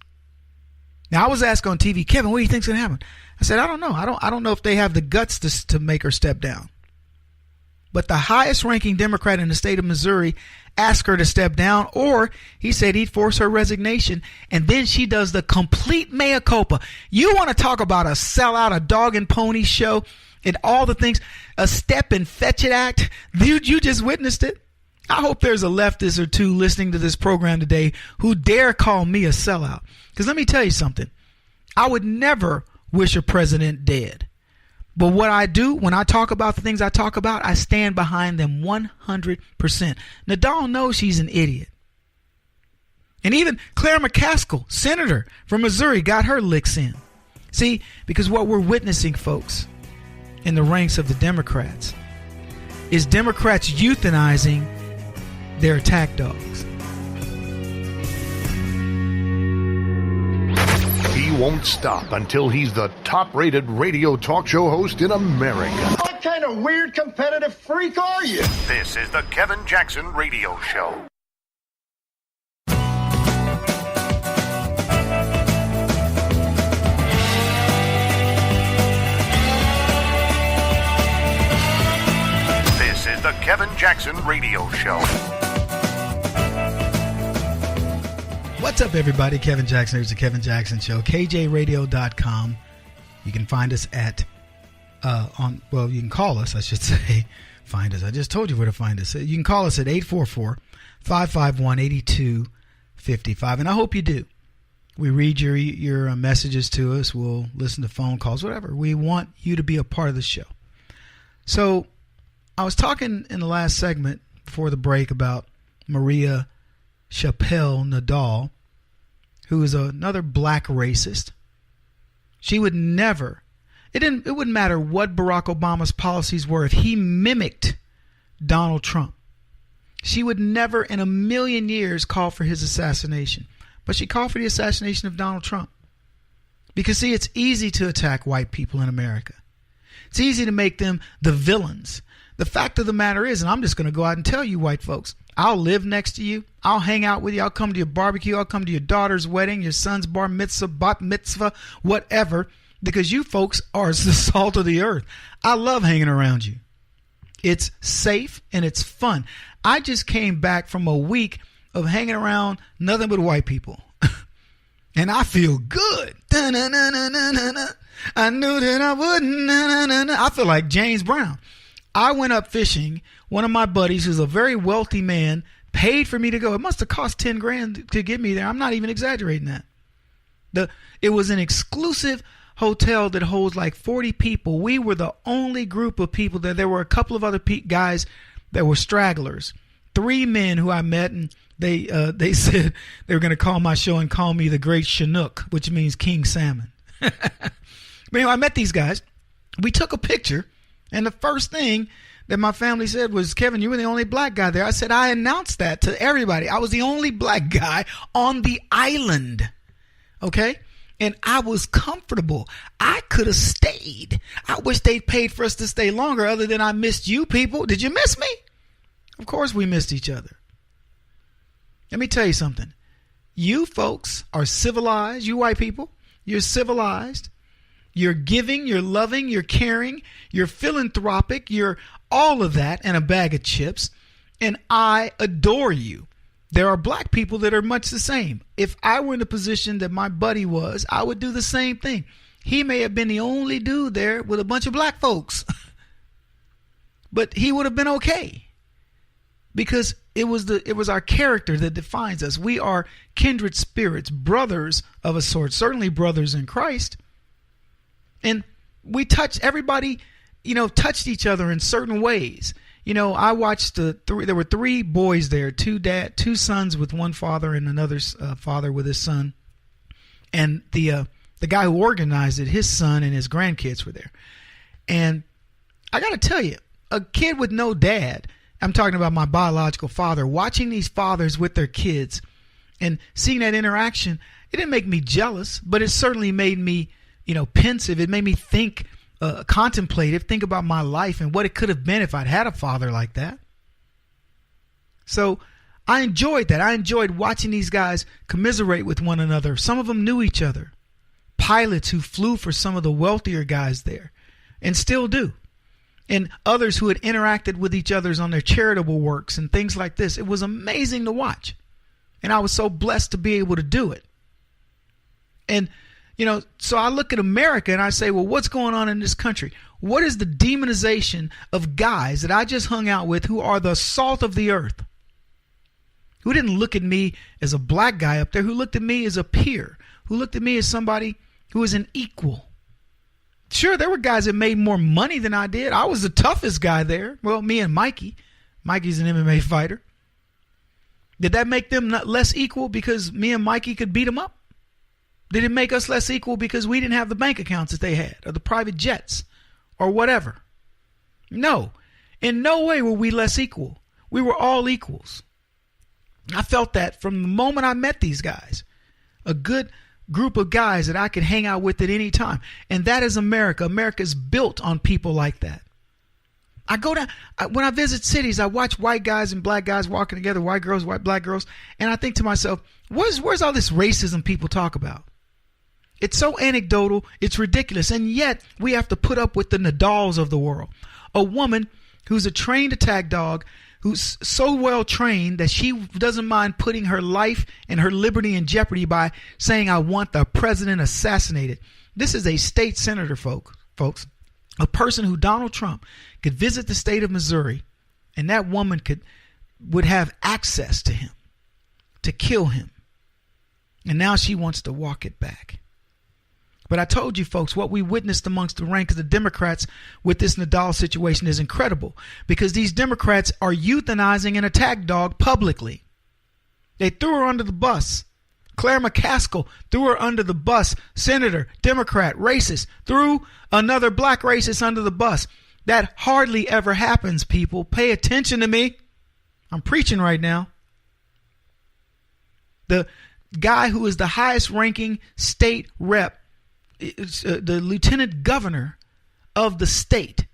Now, I was asked on TV, Kevin, what do you think's going to happen? I said, I don't know. I don't know if they have the guts to make her step down. But the highest ranking Democrat in the state of Missouri asked her to step down, or he said he'd force her resignation. And then she does the complete mea culpa. You want to talk about a sellout, a dog and pony show, and all the things, a step and fetch it act. Dude, you just witnessed it. I hope there's a leftist or two listening to this program today who dare call me a sellout. Because let me tell you something. I would never wish a president dead. But what I do when I talk about the things I talk about, I stand behind them 100%. Nadal knows she's an idiot. And even Claire McCaskill, senator from Missouri, got her licks in. See, because what we're witnessing, folks, in the ranks of the Democrats is Democrats euthanizing their attack dogs. He won't stop until he's the top-rated radio talk show host in America. What kind of weird competitive freak are you? This is the Kevin Jackson Radio Show. This is the Kevin Jackson Radio Show. What's up, everybody? Kevin Jackson. Here's the Kevin Jackson Show. KJRadio.com. You can find us at, you can call us, I should say. Find us. I just told you where to find us. You can call us at 844-551-8255. And I hope you do. We read your messages to us. We'll listen to phone calls, whatever. We want you to be a part of the show. So I was talking in the last segment before the break about Maria Chappelle Nadal, who is another black racist. She would never, it wouldn't matter what Barack Obama's policies were if he mimicked Donald Trump. She would never in a million years call for his assassination. But she called for the assassination of Donald Trump. Because, see, it's easy to attack white people in America. It's easy to make them the villains. The fact of the matter is, and I'm just going to go out and tell you white folks, I'll live next to you. I'll hang out with you. I'll come to your barbecue. I'll come to your daughter's wedding, your son's bar mitzvah, bat mitzvah, whatever, because you folks are the salt of the earth. I love hanging around you. It's safe and it's fun. I just came back from a week of hanging around nothing but white people. And I feel good. I knew that I wouldn't. I feel like James Brown. I went up fishing. One of my buddies, who's a very wealthy man, paid for me to go. It must have cost $10,000 to get me there. I'm not even exaggerating that. It was an exclusive hotel that holds like 40 people. We were the only group of people there. There were a couple of other guys that were stragglers. 3 men who I met, and they said they were going to call my show and call me the Great Chinook, which means King Salmon. But anyway, I met these guys. We took a picture, and the first thing that my family said was, Kevin, you were the only black guy there. I said, I announced that to everybody. I was the only black guy on the island. Okay? And I was comfortable. I could have stayed. I wish they'd paid for us to stay longer, other than I missed you people. Did you miss me? Of course we missed each other. Let me tell you something. You folks are civilized. You white people, you're civilized. You're giving, you're loving, you're caring, you're philanthropic, you're all of that and a bag of chips. And I adore you. There are black people that are much the same. If I were in the position that my buddy was, I would do the same thing. He may have been the only dude there with a bunch of black folks. But he would have been okay. Because it was our character that defines us. We are kindred spirits, brothers of a sort, certainly brothers in Christ. And we everybody, touched each other in certain ways. I watched there were three boys there, two sons with one father and another father with his son. And the guy who organized it, his son and his grandkids were there. And I got to tell you, a kid with no dad, I'm talking about my biological father, watching these fathers with their kids and seeing that interaction, it didn't make me jealous, but it certainly made me, pensive. It made me think, contemplative, think about my life and what it could have been if I'd had a father like that. So I enjoyed that. I enjoyed watching these guys commiserate with one another. Some of them knew each other. Pilots who flew for some of the wealthier guys there and still do. And others who had interacted with each other on their charitable works and things like this. It was amazing to watch. And I was so blessed to be able to do it. And, so I look at America and I say, well, what's going on in this country? What is the demonization of guys that I just hung out with who are the salt of the earth? Who didn't look at me as a black guy up there, who looked at me as a peer, who looked at me as somebody who is an equal. Sure, there were guys that made more money than I did. I was the toughest guy there. Well, me and Mikey. Mikey's an MMA fighter. Did that make them not less equal because me and Mikey could beat them up? Did it make us less equal because we didn't have the bank accounts that they had or the private jets or whatever? No. In no way were we less equal. We were all equals. I felt that from the moment I met these guys. A good group of guys that I could hang out with at any time. And that is America. America is built on people like that. I go down, when I visit cities, I watch white guys and black guys walking together, white girls, black girls, and I think to myself, where's all this racism people talk about? It's so anecdotal, it's ridiculous, and yet we have to put up with the Nadals of the world. A woman who's a trained attack dog, who's so well trained that she doesn't mind putting her life and her liberty in jeopardy by saying, I want the president assassinated. This is a state senator, folks. A person who Donald Trump could visit the state of Missouri, and that woman would have access to him, to kill him. And now she wants to walk it back. But I told you, folks, what we witnessed amongst the ranks of the Democrats with this Nadal situation is incredible because these Democrats are euthanizing an attack dog publicly. They threw her under the bus. Claire McCaskill threw her under the bus. Senator, Democrat, racist, threw another black racist under the bus. That hardly ever happens, people. Pay attention to me. I'm preaching right now. The guy who is the highest ranking state rep, the lieutenant governor of the state,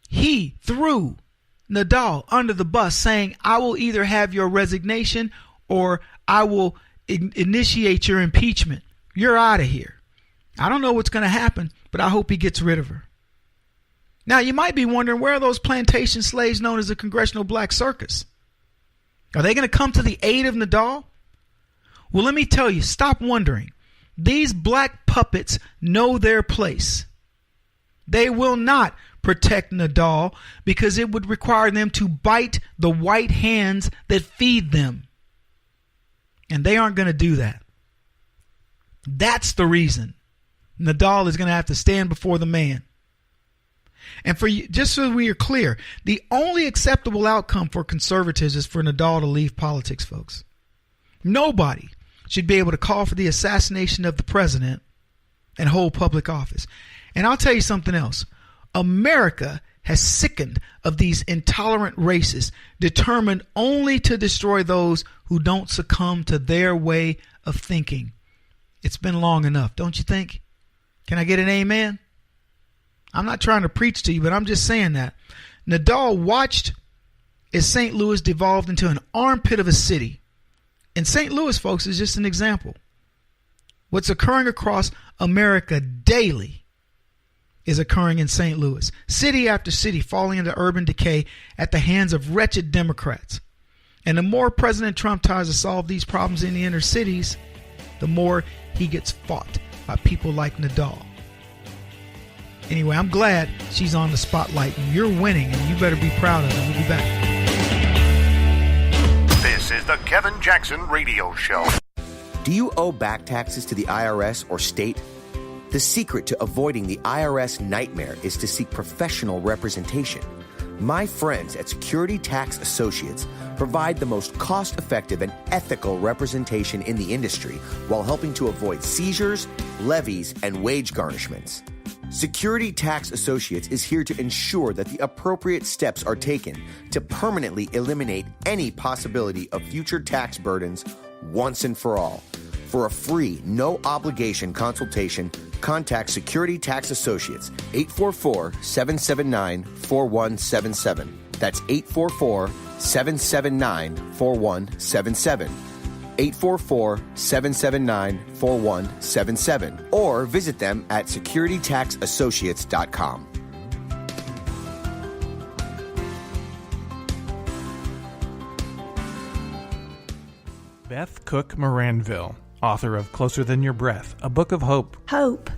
he threw Nadal under the bus saying, I will either have your resignation or I will initiate your impeachment. You're out of here. I don't know what's going to happen, but I hope he gets rid of her. Now, you might be wondering, where are those plantation slaves known as the Congressional Black Circus? Are they going to come to the aid of Nadal? Well, let me tell you, stop wondering. These black puppets know their place. They will not protect Nadal because it would require them to bite the white hands that feed them. And they aren't going to do that. That's the reason Nadal is going to have to stand before the man. And for you, just so we are clear, the only acceptable outcome for conservatives is for Nadal to leave politics, folks. Nobody should be able to call for the assassination of the president and hold public office. And I'll tell you something else. America has sickened of these intolerant racists determined only to destroy those who don't succumb to their way of thinking. It's been long enough, don't you think? Can I get an amen? I'm not trying to preach to you, but I'm just saying that. Nadal watched as St. Louis devolved into an armpit of a city. And St. Louis, folks, is just an example. What's occurring across America daily is occurring in St. Louis. City after city falling into urban decay at the hands of wretched Democrats. And the more President Trump tries to solve these problems in the inner cities, the more he gets fought by people like Nadal. Anyway, I'm glad she's on the spotlight and you're winning and you better be proud of it. We'll be back. This is the Kevin Jackson Radio Show. Do you owe back taxes to the IRS or state? The secret to avoiding the IRS nightmare is to seek professional representation. My friends at Security Tax Associates provide the most cost-effective and ethical representation in the industry while helping to avoid seizures, levies, and wage garnishments. Security Tax Associates is here to ensure that the appropriate steps are taken to permanently eliminate any possibility of future tax burdens once and for all. For a free, no-obligation consultation, contact Security Tax Associates, 844-779-4177. That's 844-779-4177. 844-779-4177. Or visit them at securitytaxassociates.com. Beth Cook Moranville, author of Closer Than Your Breath, a book of hope. Hope,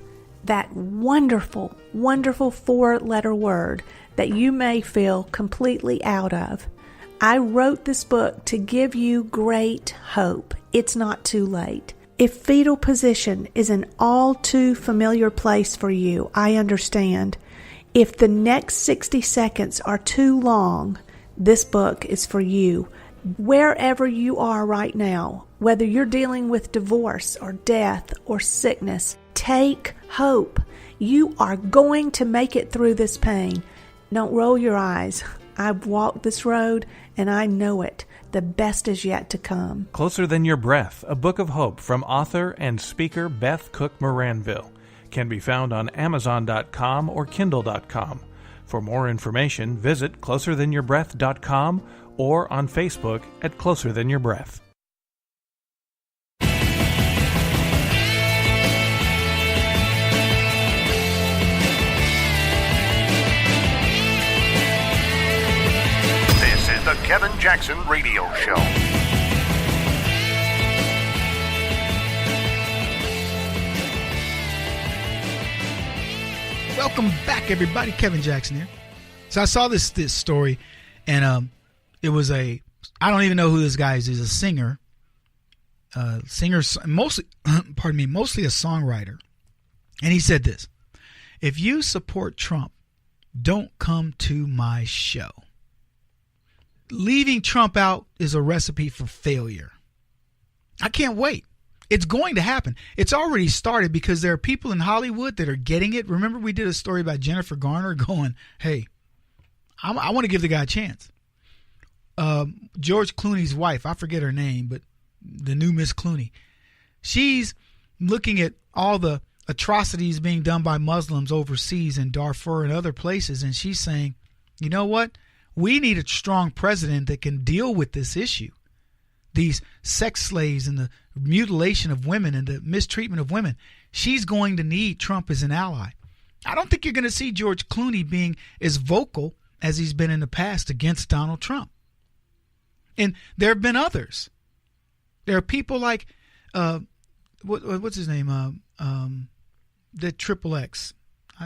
that wonderful, wonderful 4-letter word that you may feel completely out of. I wrote this book to give you great hope. It's not too late. If fetal position is an all too familiar place for you, I understand. If the next 60 seconds are too long, this book is for you. Wherever you are right now, whether you're dealing with divorce or death or sickness, take hope. You are going to make it through this pain. Don't roll your eyes. I've walked this road and I know it. The best is yet to come. Closer Than Your Breath, a book of hope from author and speaker Beth Cook Moranville, can be found on Amazon.com or Kindle.com. For more information, visit closerthanyourBreath.com or on Facebook at Closer Than Your Breath. This is the Kevin Jackson Radio Show. Welcome back, everybody. Kevin Jackson here. So I saw this story, and it was I don't even know who this guy is. He's a singer, mostly, mostly a songwriter. And he said this: if you support Trump, don't come to my show. Leaving Trump out is a recipe for failure. I can't wait. It's going to happen. It's already started because there are people in Hollywood that are getting it. Remember, we did a story about Jennifer Garner going, hey, I want to give the guy a chance. George Clooney's wife, I forget her name, but the new Miss Clooney, she's looking at all the atrocities being done by Muslims overseas in Darfur and other places, and she's saying, you know what? We need a strong president that can deal with this issue. These sex slaves and the mutilation of women and the mistreatment of women. She's going to need Trump as an ally. I don't think you're going to see George Clooney being as vocal as he's been in the past against Donald Trump. And there have been others. There are people like, what's his name? The Triple X.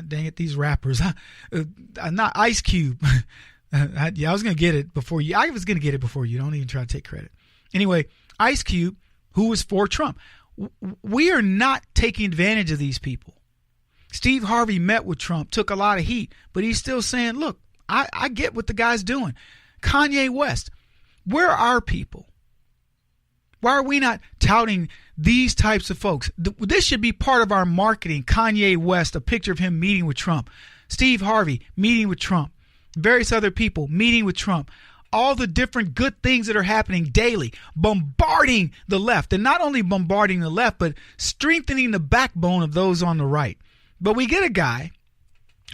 Dang it, these rappers. Not Ice Cube. I was going to get it before you. I was going to get it before you. Don't even try to take credit. Anyway, Ice Cube, who was for Trump. We are not taking advantage of these people. Steve Harvey met with Trump, took a lot of heat, but he's still saying, look, I get what the guy's doing. Kanye West, where are our people? Why are we not touting these types of folks? This should be part of our marketing. Kanye West, a picture of him meeting with Trump. Steve Harvey meeting with Trump. Various other people meeting with Trump. All the different good things that are happening daily, bombarding the left. And not only bombarding the left, but strengthening the backbone of those on the right. But we get a guy,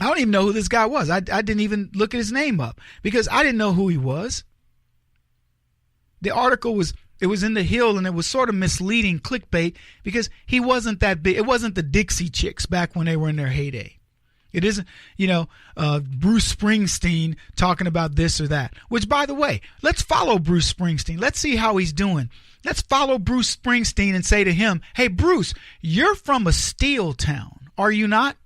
I don't even know who this guy was. I didn't even look at his name up because I didn't know who he was. The article was in the Hill, and it was sort of misleading clickbait because he wasn't that big. It wasn't the Dixie Chicks back when they were in their heyday. It isn't, Bruce Springsteen talking about this or that. Which, by the way, let's follow Bruce Springsteen. Let's see how he's doing. Let's follow Bruce Springsteen and say to him, hey, Bruce, you're from a steel town, are you not?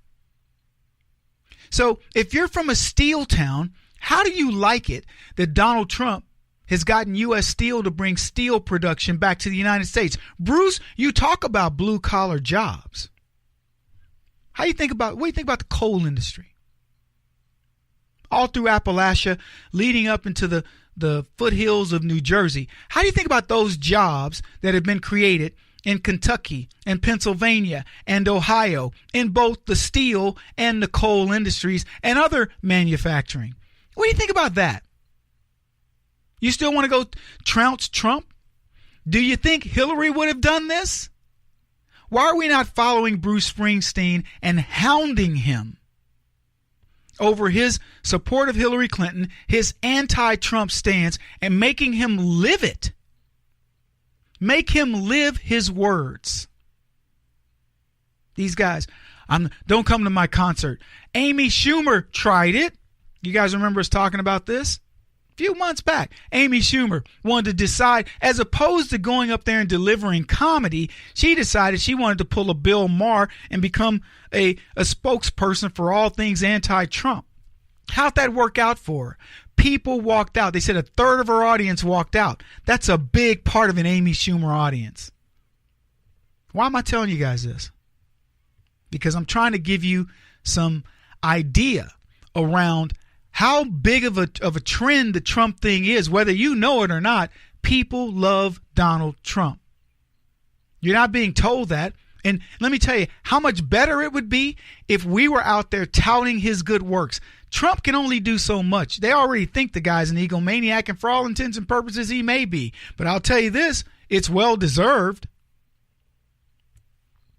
So if you're from a steel town, how do you like it that Donald Trump has gotten U.S. Steel to bring steel production back to the United States? Bruce, you talk about blue-collar jobs. What do you think about the coal industry? all through Appalachia, leading up into the foothills of New Jersey. How do you think about those jobs that have been created in Kentucky and Pennsylvania and Ohio in both the steel and the coal industries and other manufacturing? What do you think about that? You still want to go trounce Trump? Do you think Hillary would have done this? Why are we not following Bruce Springsteen and hounding him over his support of Hillary Clinton, his anti-Trump stance, and making him live it? Make him live his words. These guys, don't come to my concert. Amy Schumer tried it. You guys remember us talking about this? A few months back. Amy Schumer wanted to decide, as opposed to going up there and delivering comedy, she decided she wanted to pull a Bill Maher and become a spokesperson for all things anti-Trump. How'd that work out for her? People walked out. They said a third of her audience walked out. That's a big part of an Amy Schumer audience. Why am I telling you guys this? Because I'm trying to give you some idea around how big of a trend the Trump thing is. Whether you know it or not, people love Donald Trump. You're not being told that. And let me tell you how much better it would be if we were out there touting his good works. Trump can only do so much. They already think the guy's an egomaniac, and for all intents and purposes, he may be. But I'll tell you this, it's well deserved.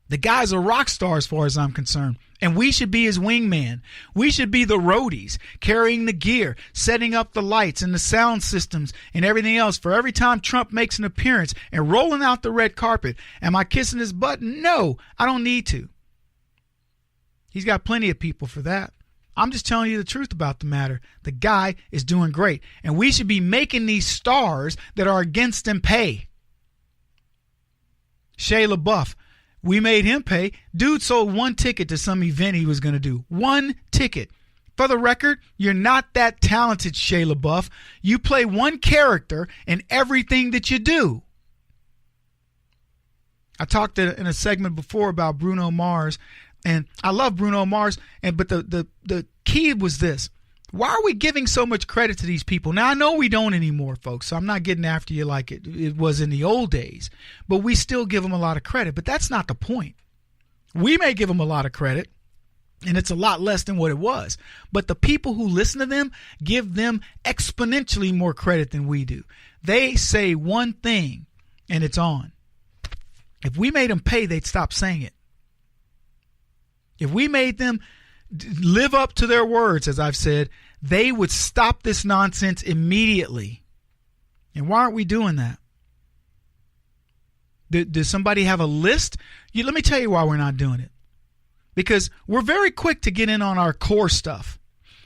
The guy's a rock star as far as I'm concerned. And we should be his wingman. We should be the roadies, carrying the gear, setting up the lights and the sound systems and everything else for every time Trump makes an appearance and rolling out the red carpet. Am I kissing his butt? No, I don't need to. He's got plenty of people for that. I'm just telling you the truth about the matter. The guy is doing great. And we should be making these stars that are against him pay. Shia LaBeouf. We made him pay. Dude sold one ticket to some event he was going to do. One ticket. For the record, you're not that talented, Shia LaBeouf. You play one character in everything that you do. I talked in a segment before about Bruno Mars, and I love Bruno Mars, but the key was this. Why are we giving so much credit to these people? Now, I know we don't anymore, folks, so I'm not getting after you like it was in the old days, but we still give them a lot of credit. But that's not the point. We may give them a lot of credit, and it's a lot less than what it was. But the people who listen to them give them exponentially more credit than we do. They say one thing, and it's on. If we made them pay, they'd stop saying it. If we made them live up to their words, as I've said, they would stop this nonsense immediately. And why aren't we doing that? Does somebody have a list? Let me tell you why we're not doing it. Because we're very quick to get in on our core stuff.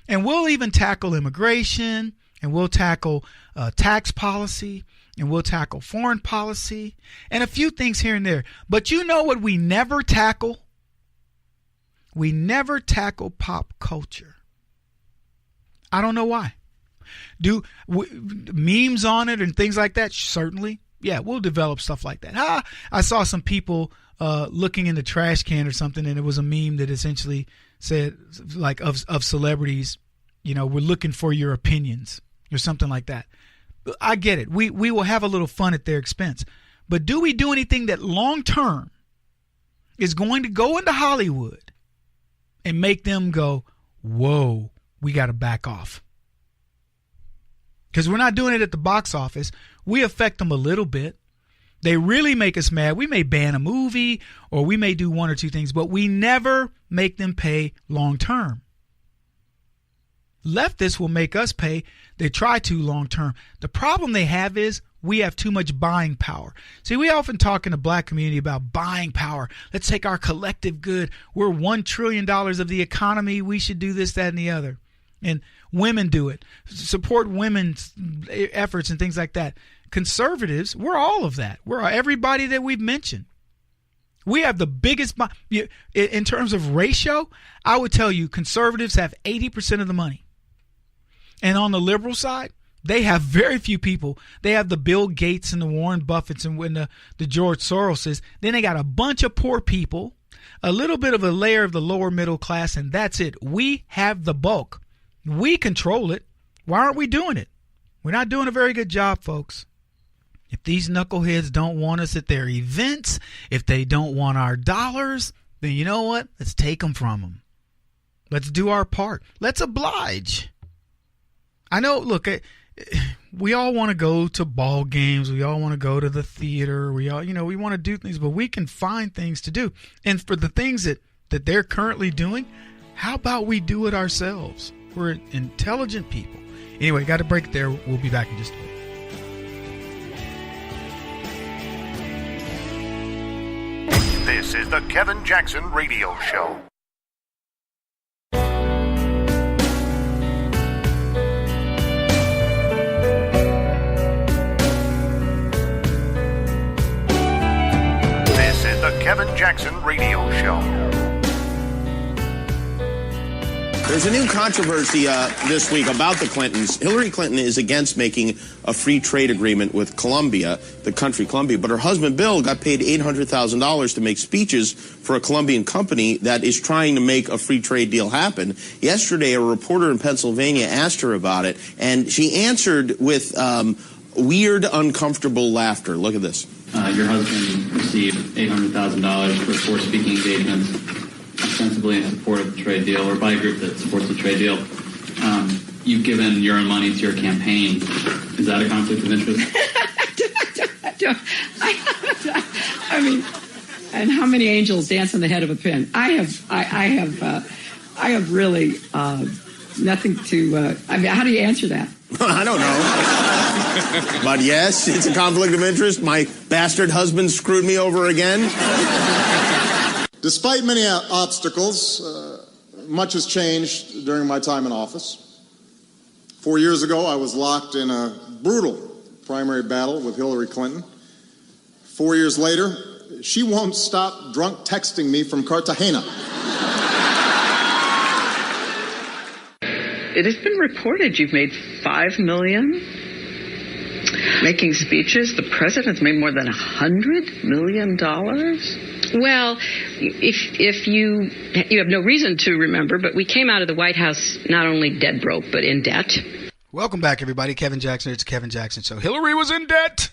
And we'll even tackle immigration, and we'll tackle tax policy, and we'll tackle foreign policy, and a few things here and there. But you know what we never tackle? We never tackle pop culture. I don't know why. Memes on it and things like that? Certainly. Yeah, we'll develop stuff like that. I saw some people looking in the trash can or something, and it was a meme that essentially said, like, of celebrities, we're looking for your opinions or something like that. I get it. We will have a little fun at their expense. But do we do anything that long term is going to go into Hollywood and make them go, whoa, we got to back off? Because we're not doing it at the box office. We affect them a little bit. They really make us mad. We may ban a movie, or we may do one or two things, but we never make them pay long term. Leftists will make us pay. They try to long term. The problem they have is we have too much buying power. See, we often talk in the black community about buying power. Let's take our collective good. We're $1 trillion of the economy. We should do this, that, and the other. And women do it. Support women's efforts and things like that. Conservatives, we're all of that. We're everybody that we've mentioned. We have the biggest, in terms of ratio, I would tell you conservatives have 80% of the money. And on the liberal side, they have very few people. They have the Bill Gates and the Warren Buffetts and the George Soroses. Then they got a bunch of poor people, a little bit of a layer of the lower middle class, and that's it. We have the bulk. We control it. Why aren't we doing it? We're not doing a very good job, folks. If these knuckleheads don't want us at their events, if they don't want our dollars, then you know what? Let's take them from them. Let's do our part. Let's oblige. I know, look, we all want to go to ball games. We all want to go to the theater. We all, we want to do things, but we can find things to do. And for the things that they're currently doing, how about we do it ourselves? We're intelligent people. Anyway, got to break there. We'll be back in just a minute. This is the Kevin Jackson Radio Show. This is the Kevin Jackson Radio Show. There's a new controversy this week about the Clintons. Hillary Clinton is against making a free trade agreement with Colombia, the country Colombia, but her husband Bill got paid $800,000 to make speeches for a Colombian company that is trying to make a free trade deal happen. Yesterday, a reporter in Pennsylvania asked her about it, and she answered with weird, uncomfortable laughter. Look at this. Your husband received $800,000 for 4 speaking engagements, ostensibly in support of the trade deal, or by a group that supports the trade deal. You've given your own money to your campaign. Is that a conflict of interest? I mean, and how many angels dance on the head of a pin? I have really nothing to. I mean, how do you answer that? I don't know. But yes, it's a conflict of interest. My bastard husband screwed me over again. Despite many obstacles, much has changed during my time in office. 4 years ago, I was locked in a brutal primary battle with Hillary Clinton. 4 years later, she won't stop drunk texting me from Cartagena. It has been reported you've made $5 million making speeches. The president's made more than $100 million. Well, if you have no reason to remember, but we came out of the White House not only dead broke, but in debt. Welcome back, everybody. Kevin Jackson. It's Kevin Jackson Show. Hillary was in debt.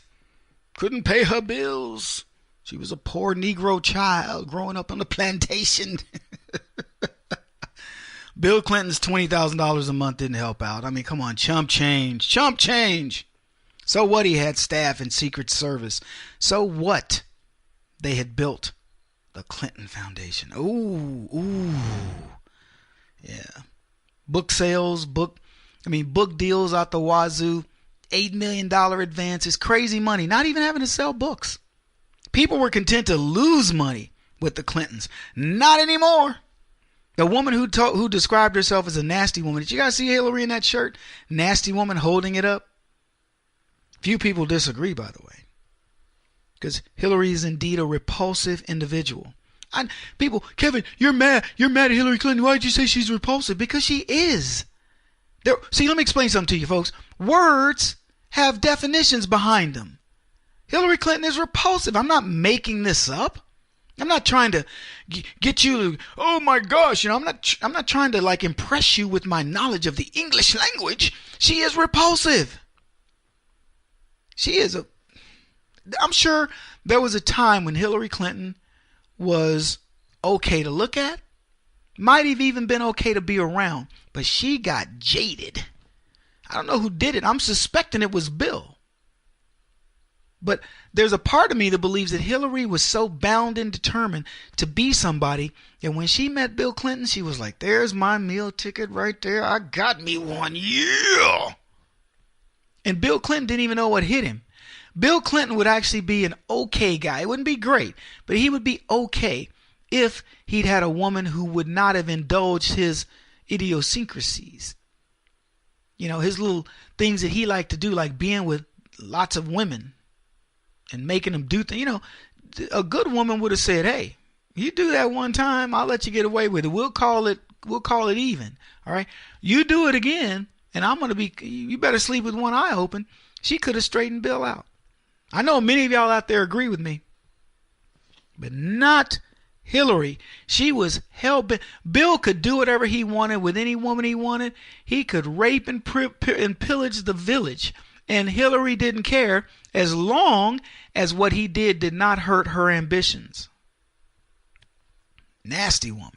Couldn't pay her bills. She was a poor Negro child growing up on the plantation. Bill Clinton's $20,000 a month didn't help out. I mean, come on, chump change. Chump change. So what? He had staff and Secret Service. So what? They had built the Clinton Foundation. Ooh. Yeah. Book sales, book deals out the wazoo. $8 million advances. Crazy money. Not even having to sell books. People were content to lose money with the Clintons. Not anymore. The woman who described herself as a nasty woman. Did you guys see Hillary in that shirt? Nasty woman holding it up. Few people disagree, by the way. Because Hillary is indeed a repulsive individual. People, Kevin, you're mad at Hillary Clinton. Why did you say she's repulsive? Because she is. See, let me explain something to you, folks. Words have definitions behind them. Hillary Clinton is repulsive. I'm not making this up. I'm not trying to get you to, oh my gosh, I'm not trying to impress you with my knowledge of the English language. She is repulsive. She is I'm sure there was a time when Hillary Clinton was okay to look at, might have even been okay to be around, but she got jaded. I don't know who did it. I'm suspecting it was Bill. But there's a part of me that believes that Hillary was so bound and determined to be somebody that when she met Bill Clinton, she was like, there's my meal ticket right there. I got me one. Yeah. And Bill Clinton didn't even know what hit him. Bill Clinton would actually be an okay guy. It wouldn't be great, but he would be okay if he'd had a woman who would not have indulged his idiosyncrasies. His little things that he liked to do, like being with lots of women and making them do things. A good woman would have said, hey, you do that one time, I'll let you get away with it. We'll call it even. All right. You do it again, and you better sleep with one eye open. She could have straightened Bill out. I know many of y'all out there agree with me, but not Hillary, she was hell-bent. Bill could do whatever he wanted with any woman he wanted. He could rape and pillage the village. And Hillary didn't care as long as what he did not hurt her ambitions. Nasty woman.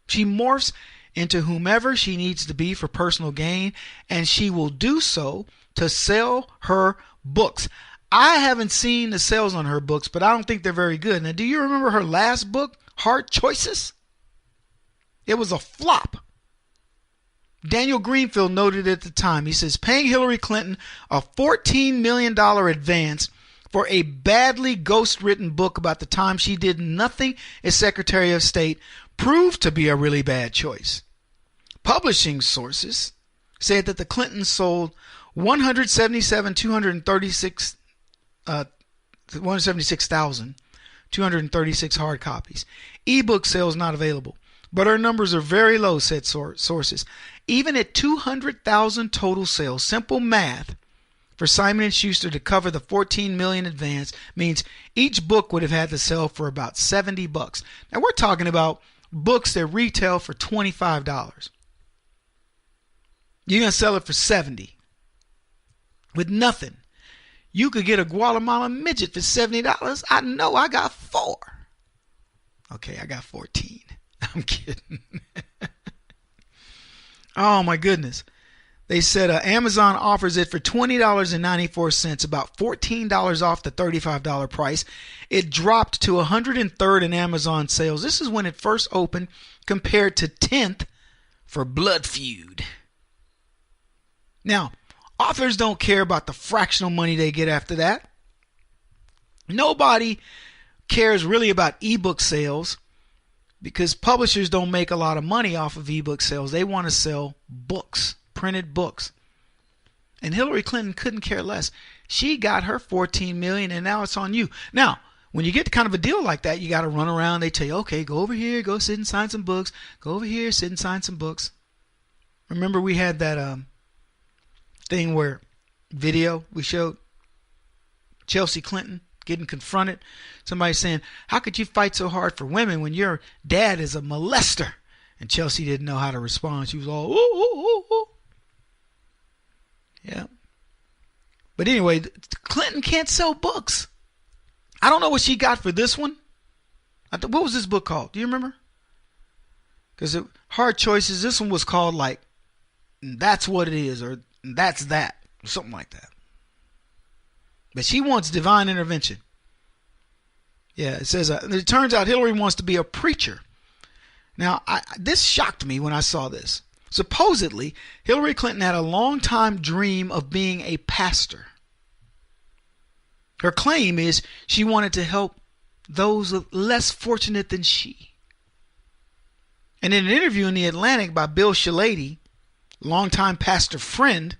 She morphs into whomever she needs to be for personal gain, and she will do so to sell her books. I haven't seen the sales on her books, but I don't think they're very good. Now, do you remember her last book, Hard Choices? It was a flop. Daniel Greenfield noted at the time, he says, paying Hillary Clinton a $14 million advance for a badly ghost-written book about the time she did nothing as Secretary of State proved to be a really bad choice. Publishing sources said that the Clintons sold 176,236 hard copies. Ebook sales not available. But our numbers are very low, said sources. Even at 200,000 total sales, simple math for Simon & Schuster to cover the $14 million advance means each book would have had to sell for about $70. Now we're talking about books that retail for $25. You're going to sell it for $70 with nothing. You could get a Guatemalan midget for $70. I know I got 4. Okay, I got 14. I'm kidding. Oh my goodness. They said Amazon offers it for $20.94, about $14 off the $35 price. It dropped to 103rd in Amazon sales. This is when it first opened, compared to 10th for Blood Feud. Now, authors don't care about the fractional money they get after that. Nobody cares really about ebook sales because publishers don't make a lot of money off of ebook sales. They want to sell books, printed books. And Hillary Clinton couldn't care less. She got her $14 million and now it's on you. Now, when you get kind of a deal like that, you got to run around. They tell you, okay, go over here, go sit and sign some books. Go over here, sit and sign some books. Remember we had that thing where video we showed Chelsea Clinton getting confronted. Somebody saying, how could you fight so hard for women when your dad is a molester? And Chelsea didn't know how to respond. She was all, ooh, ooh, ooh, ooh. Yeah. But anyway, Clinton can't sell books. I don't know what she got for this one. What was this book called? Do you remember? Because Hard Choices, this one was called like, That's What It Is, or That's That, or something like that. But she wants divine intervention. Yeah, it says, it turns out Hillary wants to be a preacher. Now, this shocked me when I saw this. Supposedly, Hillary Clinton had a long-time dream of being a pastor. Her claim is she wanted to help those less fortunate than she. And in an interview in The Atlantic by Bill Shalady, longtime pastor friend,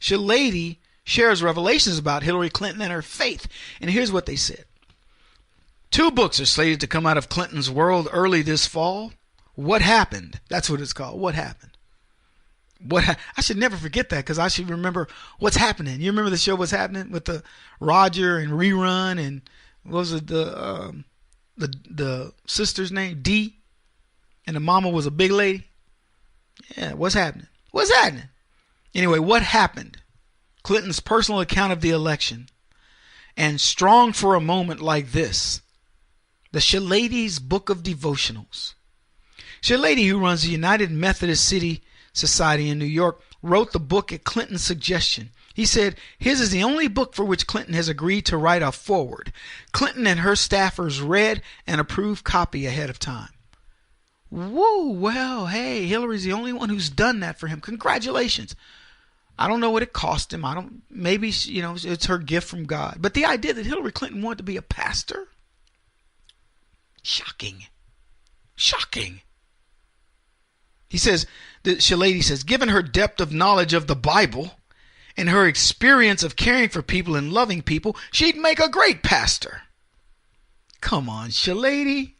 Shalady shares revelations about Hillary Clinton and her faith. And here's what they said. 2 books are slated to come out of Clinton's world early this fall. What Happened? That's what it's called. What Happened? I should never forget that because I should remember What's Happening. You remember the show What's Happening with the Roger and Rerun and what was it, the sister's name, Dee, and the mama was a big lady? Yeah, What's Happening? What's happening? Anyway, What Happened? Clinton's personal account of the election. And Strong for a Moment Like This. The Shalady's Book of Devotionals. Shalady, who runs the United Methodist City Society in New York, wrote the book at Clinton's suggestion. He said his is the only book for which Clinton has agreed to write a foreword. Clinton and her staffers read and approved copy ahead of time. Whoa, well, hey, Hillary's the only one who's done that for him. Congratulations. I don't know what it cost him. Maybe, it's her gift from God. But the idea that Hillary Clinton wanted to be a pastor? Shocking. He says, Shalady says, given her depth of knowledge of the Bible and her experience of caring for people and loving people, she'd make a great pastor. Come on, Shalady.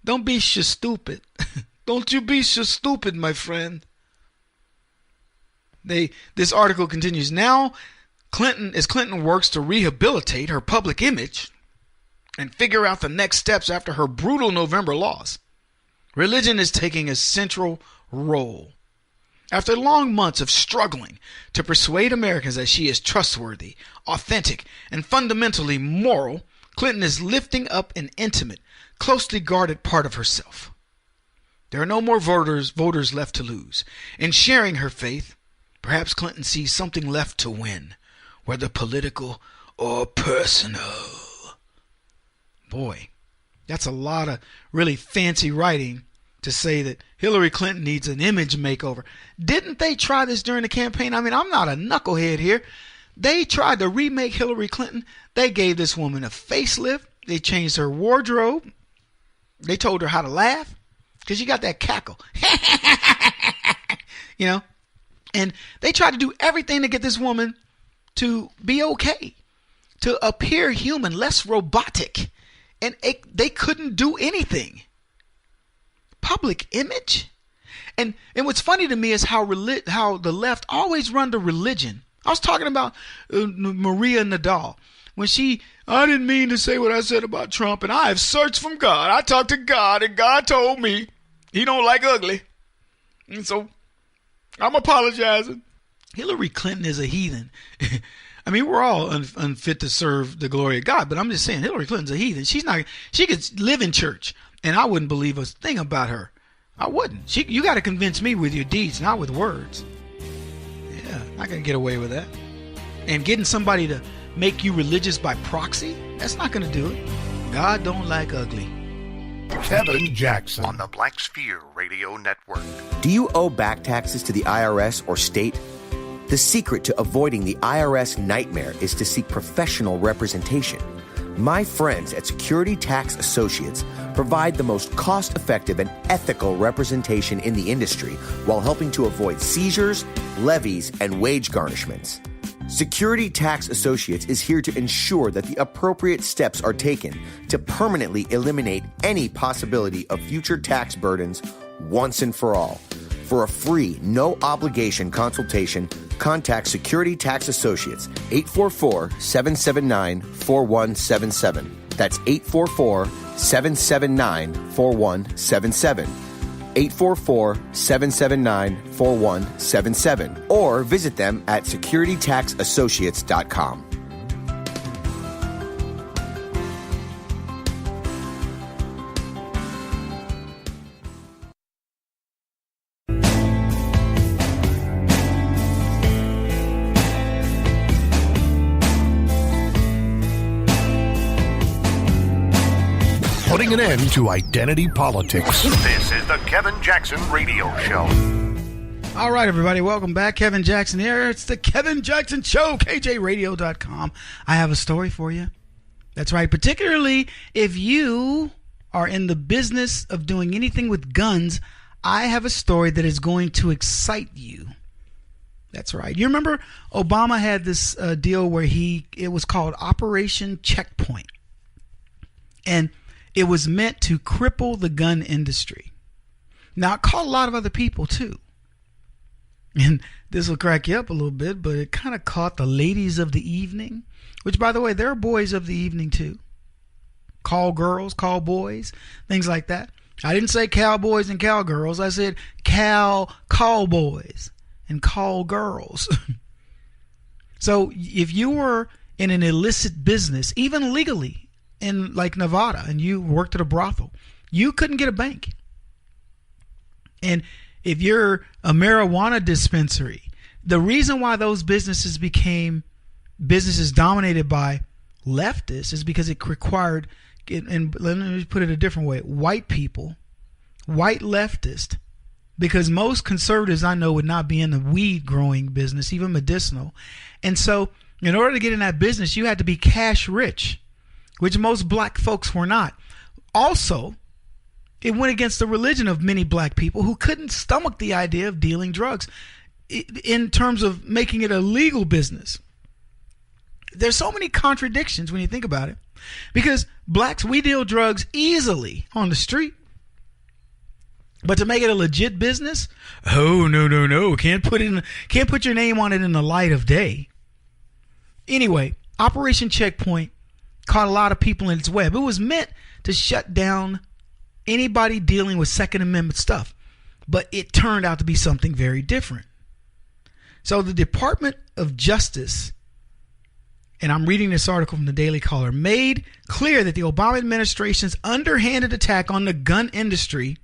Don't be so stupid. Don't you be so stupid, my friend. This article continues. Now, Clinton works to rehabilitate her public image, and figure out the next steps after her brutal November loss. Religion is taking a central role. After long months of struggling to persuade Americans that she is trustworthy, authentic, and fundamentally moral, Clinton is lifting up an intimate, closely guarded part of herself. There are no more voters left to lose. In sharing her faith, perhaps Clinton sees something left to win, whether political or personal. Boy, that's a lot of really fancy writing to say that Hillary Clinton needs an image makeover. Didn't they try this during the campaign? I mean, I'm not a knucklehead here. They tried to remake Hillary Clinton. They gave this woman a facelift. They changed her wardrobe. They told her how to laugh because you got that cackle. You know? And they tried to do everything to get this woman to be okay, to appear human, less robotic. And they couldn't do anything. Public image? And what's funny to me is how the left always run to religion. I was talking about Maria Nadal. When I didn't mean to say what I said about Trump, and I have searched from God. I talked to God, and God told me he don't like ugly. And so I'm apologizing. Hillary Clinton is a heathen. I mean, we're all unfit to serve the glory of God, but I'm just saying Hillary Clinton's a heathen. She could live in church, and I wouldn't believe a thing about her. I wouldn't. You got to convince me with your deeds, not with words. Yeah, not going to get away with that. And getting somebody to make you religious by proxy, that's not going to do it. God don't like ugly. Kevin Jackson on the Black Sphere Radio Network. Do you owe back taxes to the IRS or state? The secret to avoiding the IRS nightmare is to seek professional representation. My friends at Security Tax Associates provide the most cost-effective and ethical representation in the industry while helping to avoid seizures, levies, and wage garnishments. Security Tax Associates is here to ensure that the appropriate steps are taken to permanently eliminate any possibility of future tax burdens once and for all. For a free, no-obligation consultation, contact Security Tax Associates, 844-779-4177. That's 844-779-4177. 844-779-4177. Or visit them at securitytaxassociates.com. Putting an end to identity politics. This is the Kevin Jackson Radio Show. All right, everybody, welcome back. Kevin Jackson here. It's the Kevin Jackson Show, KJRadio.com. I have a story for you. That's right, particularly if you are in the business of doing anything with guns, I have a story that is going to excite you. That's right. You remember Obama had this deal where it was called Operation Checkpoint. And it was meant to cripple the gun industry. Now, it caught a lot of other people, too. And this will crack you up a little bit, but it kind of caught the ladies of the evening, which, by the way, there are boys of the evening, too. Call girls, call boys, things like that. I didn't say cowboys and cowgirls. I said call boys and call girls. So if you were in an illicit business, even legally, in like Nevada, and you worked at a brothel, you couldn't get a bank. And if you're a marijuana dispensary, the reason why those businesses became businesses dominated by leftists is because it required, and let me put it a different way, white people, white leftists, because most conservatives I know would not be in the weed growing business, even medicinal. And so in order to get in that business, you had to be cash rich, which most black folks were not. Also, it went against the religion of many black people who couldn't stomach the idea of dealing drugs in terms of making it a legal business. There's so many contradictions when you think about it, because blacks, we deal drugs easily on the street. But to make it a legit business, oh, no. Can't put your name on it in the light of day. Anyway, Operation Checkpoint caught a lot of people in its web. It was meant to shut down anybody dealing with Second Amendment stuff, but it turned out to be something very different. So the Department of Justice, and I'm reading this article from the Daily Caller, made clear that the Obama administration's underhanded attack on the gun industry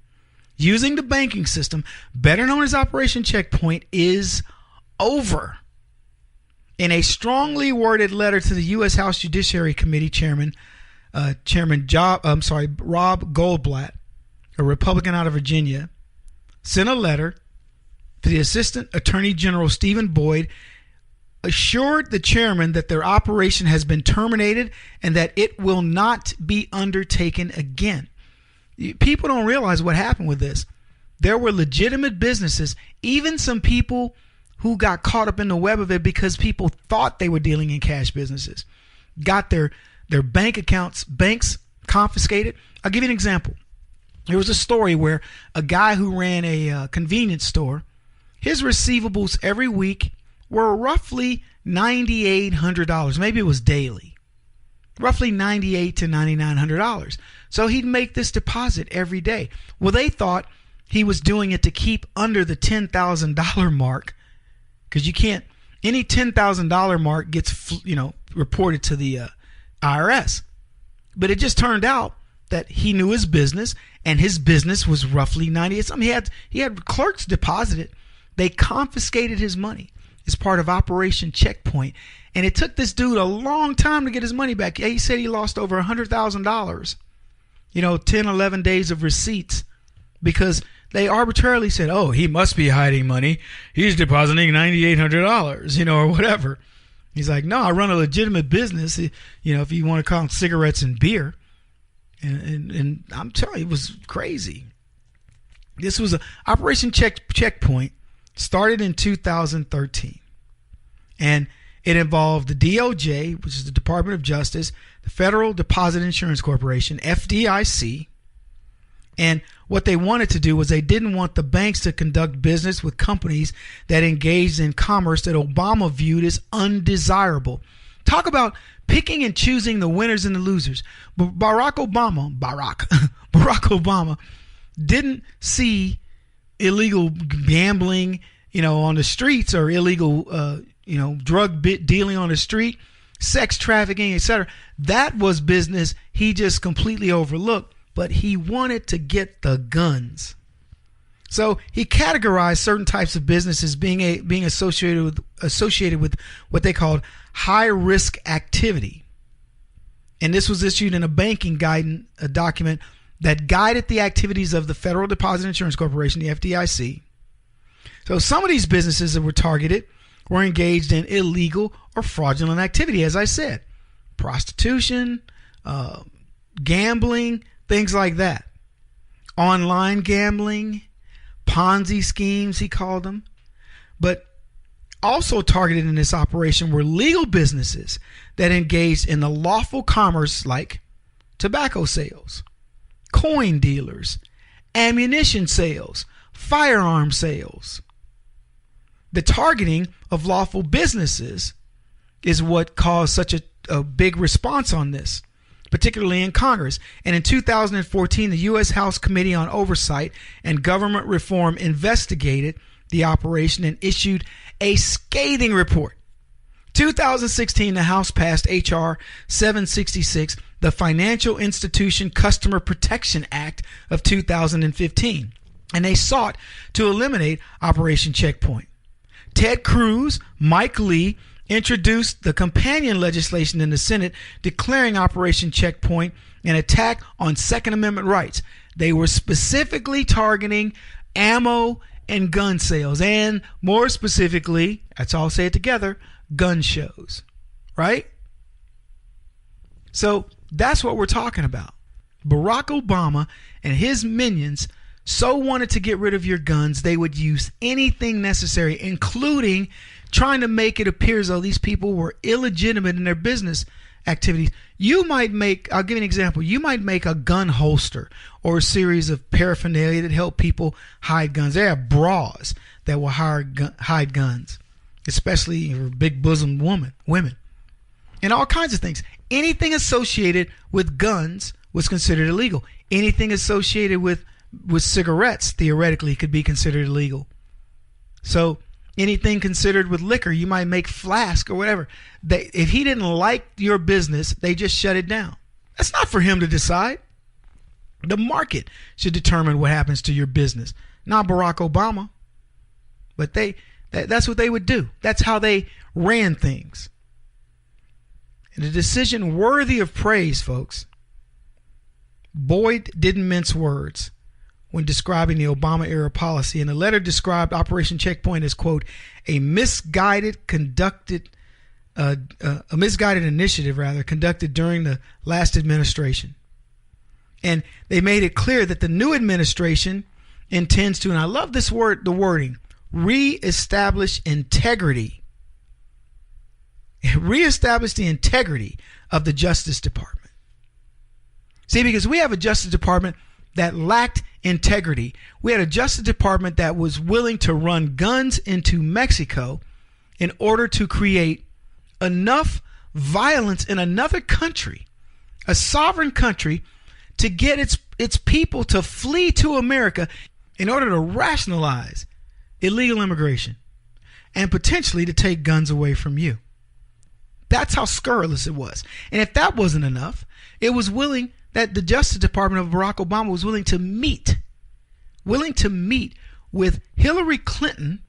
using the banking system, better known as Operation Checkpoint, is over. In a strongly worded letter to the U.S. House Judiciary Committee Chairman Rob Goldblatt, a Republican out of Virginia, sent a letter to the Assistant Attorney General Stephen Boyd, assured the chairman that their operation has been terminated and that it will not be undertaken again. People don't realize what happened with this. There were legitimate businesses, even some people who got caught up in the web of it because people thought they were dealing in cash businesses, got their bank accounts, banks confiscated. I'll give you an example. There was a story where a guy who ran a convenience store, his receivables every week were roughly $9,800. Maybe it was daily. Roughly $9,800 to $9,900. So he'd make this deposit every day. Well, they thought he was doing it to keep under the $10,000 mark, because you can't. Any $10,000 mark gets reported to the IRS. But it just turned out that he knew his business, and his business was roughly $98,000. He had clerks deposited. They confiscated his money as part of Operation Checkpoint, and it took this dude a long time to get his money back. He said he lost over $100,000. 10, 11 days of receipts, because they arbitrarily said, oh, he must be hiding money. He's depositing $9,800, or whatever. He's like, no, I run a legitimate business, if you want to call them cigarettes and beer. And I'm telling you, it was crazy. This was Operation Checkpoint, started in 2013. And it involved the DOJ, which is the Department of Justice, the Federal Deposit Insurance Corporation, FDIC. And what they wanted to do was they didn't want the banks to conduct business with companies that engaged in commerce that Obama viewed as undesirable. Talk about picking and choosing the winners and the losers. Barack Obama didn't see illegal gambling, on the streets, or illegal, drug dealing on the street, sex trafficking, etc. That was business he just completely overlooked, but he wanted to get the guns. So he categorized certain types of businesses being associated with what they called high risk activity. And this was issued in a banking guidance, a document that guided the activities of the Federal Deposit Insurance Corporation, the FDIC. So some of these businesses that were targeted were engaged in illegal or fraudulent activity, as I said, prostitution, gambling, things like that, online gambling, Ponzi schemes, he called them. But also targeted in this operation were legal businesses that engaged in the lawful commerce like tobacco sales, coin dealers, ammunition sales, firearm sales. The targeting of lawful businesses is what caused such a big response on this, particularly in Congress. And in 2014, the U.S. House Committee on Oversight and Government Reform investigated the operation and issued a scathing report. 2016, the House passed H.R. 766, the Financial Institution Customer Protection Act of 2015, and they sought to eliminate Operation Checkpoint. Ted Cruz, Mike Lee introduced the companion legislation in the Senate declaring Operation Checkpoint an attack on Second Amendment rights. They were specifically targeting ammo and gun sales, and more specifically, let's all say it together, gun shows, right? So that's what we're talking about. Barack Obama and his minions so wanted to get rid of your guns, they would use anything necessary, including trying to make it appear as though these people were illegitimate in their business activities. You might make, I'll give you an example, you might make a gun holster or a series of paraphernalia that help people hide guns. There are bras that will hide guns, especially for big bosom women, and all kinds of things. anything associated with guns was considered illegal. Anything associated with cigarettes theoretically could be considered illegal. So anything considered with liquor, you might make flask or whatever. If he didn't like your business, they just shut it down. That's not for him to decide. The market should determine what happens to your business, not Barack Obama. But that's what they would do. That's how they ran things. And a decision worthy of praise, folks. Boyd didn't mince words when describing the Obama era policy. And the letter described Operation Checkpoint as, quote, a misguided initiative conducted during the last administration. And they made it clear that the new administration intends to, and I love this word, the wording, reestablish integrity. Reestablish the integrity of the Justice Department. See, because we have a Justice Department that lacked integrity. We had a Justice Department that was willing to run guns into Mexico in order to create enough violence in another country, a sovereign country, to get its people to flee to America in order to rationalize illegal immigration and potentially to take guns away from you. That's how scurrilous it was. And if that wasn't enough, it was willing that the Justice Department of Barack Obama was willing to meet with Hillary Clinton,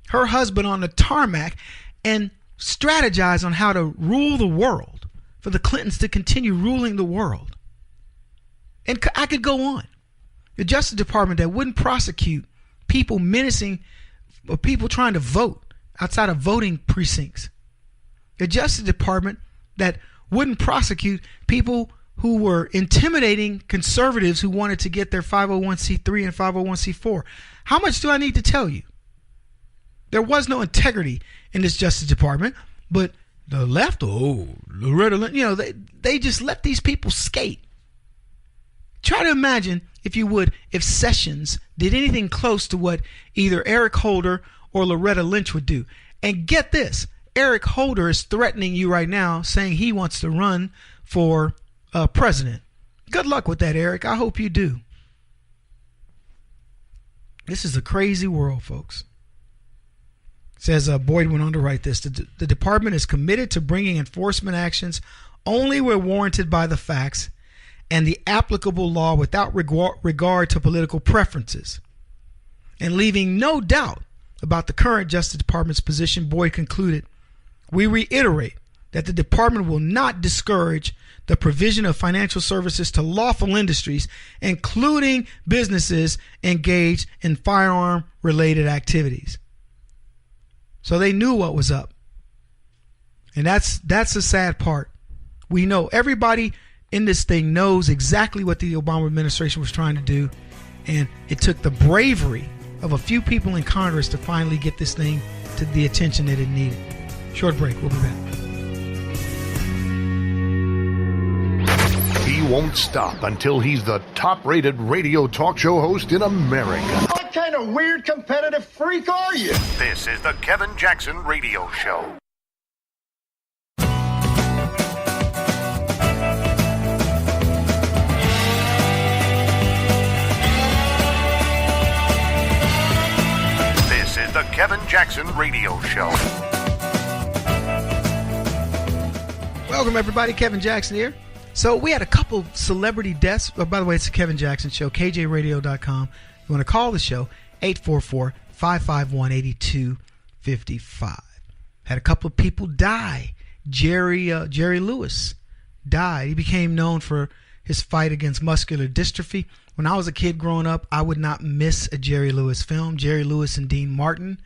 her husband, on the tarmac and strategize on how to rule the world, for the Clintons to continue ruling the world. And I could go on. The Justice Department that wouldn't prosecute people menacing or people trying to vote outside of voting precincts. The Justice Department that wouldn't prosecute people who were intimidating conservatives who wanted to get their 501c3 and 501c4. How much do I need to tell you? There was no integrity in this Justice Department, but the left, Loretta Lynch, they just let these people skate. Try to imagine, if you would, if Sessions did anything close to what either Eric Holder or Loretta Lynch would do. And get this, Eric Holder is threatening you right now, saying he wants to run for president. Good luck with that, Eric. I hope you do. This is a crazy world, folks. It says Boyd went on to write this. The department is committed to bringing enforcement actions only where warranted by the facts and the applicable law without regard to political preferences. And leaving no doubt about the current Justice Department's position, Boyd concluded, we reiterate that the department will not discourage the provision of financial services to lawful industries, including businesses engaged in firearm-related activities. So they knew what was up. And that's the sad part. We know everybody in this thing knows exactly what the Obama administration was trying to do, and it took the bravery of a few people in Congress to finally get this thing to the attention that it needed. Short break. We'll be back. He won't stop until he's the top-rated radio talk show host in America. What kind of weird competitive freak are you? This is the Kevin Jackson Radio Show. This is the Kevin Jackson Radio Show. Welcome, everybody. Kevin Jackson here. So we had a couple celebrity deaths. Oh, by the way, it's the Kevin Jackson Show, KJRadio.com. You want to call the show, 844-551-8255. Had a couple of people die. Jerry Lewis died. He became known for his fight against muscular dystrophy. When I was a kid growing up, I would not miss a Jerry Lewis film. Jerry Lewis and Dean Martin.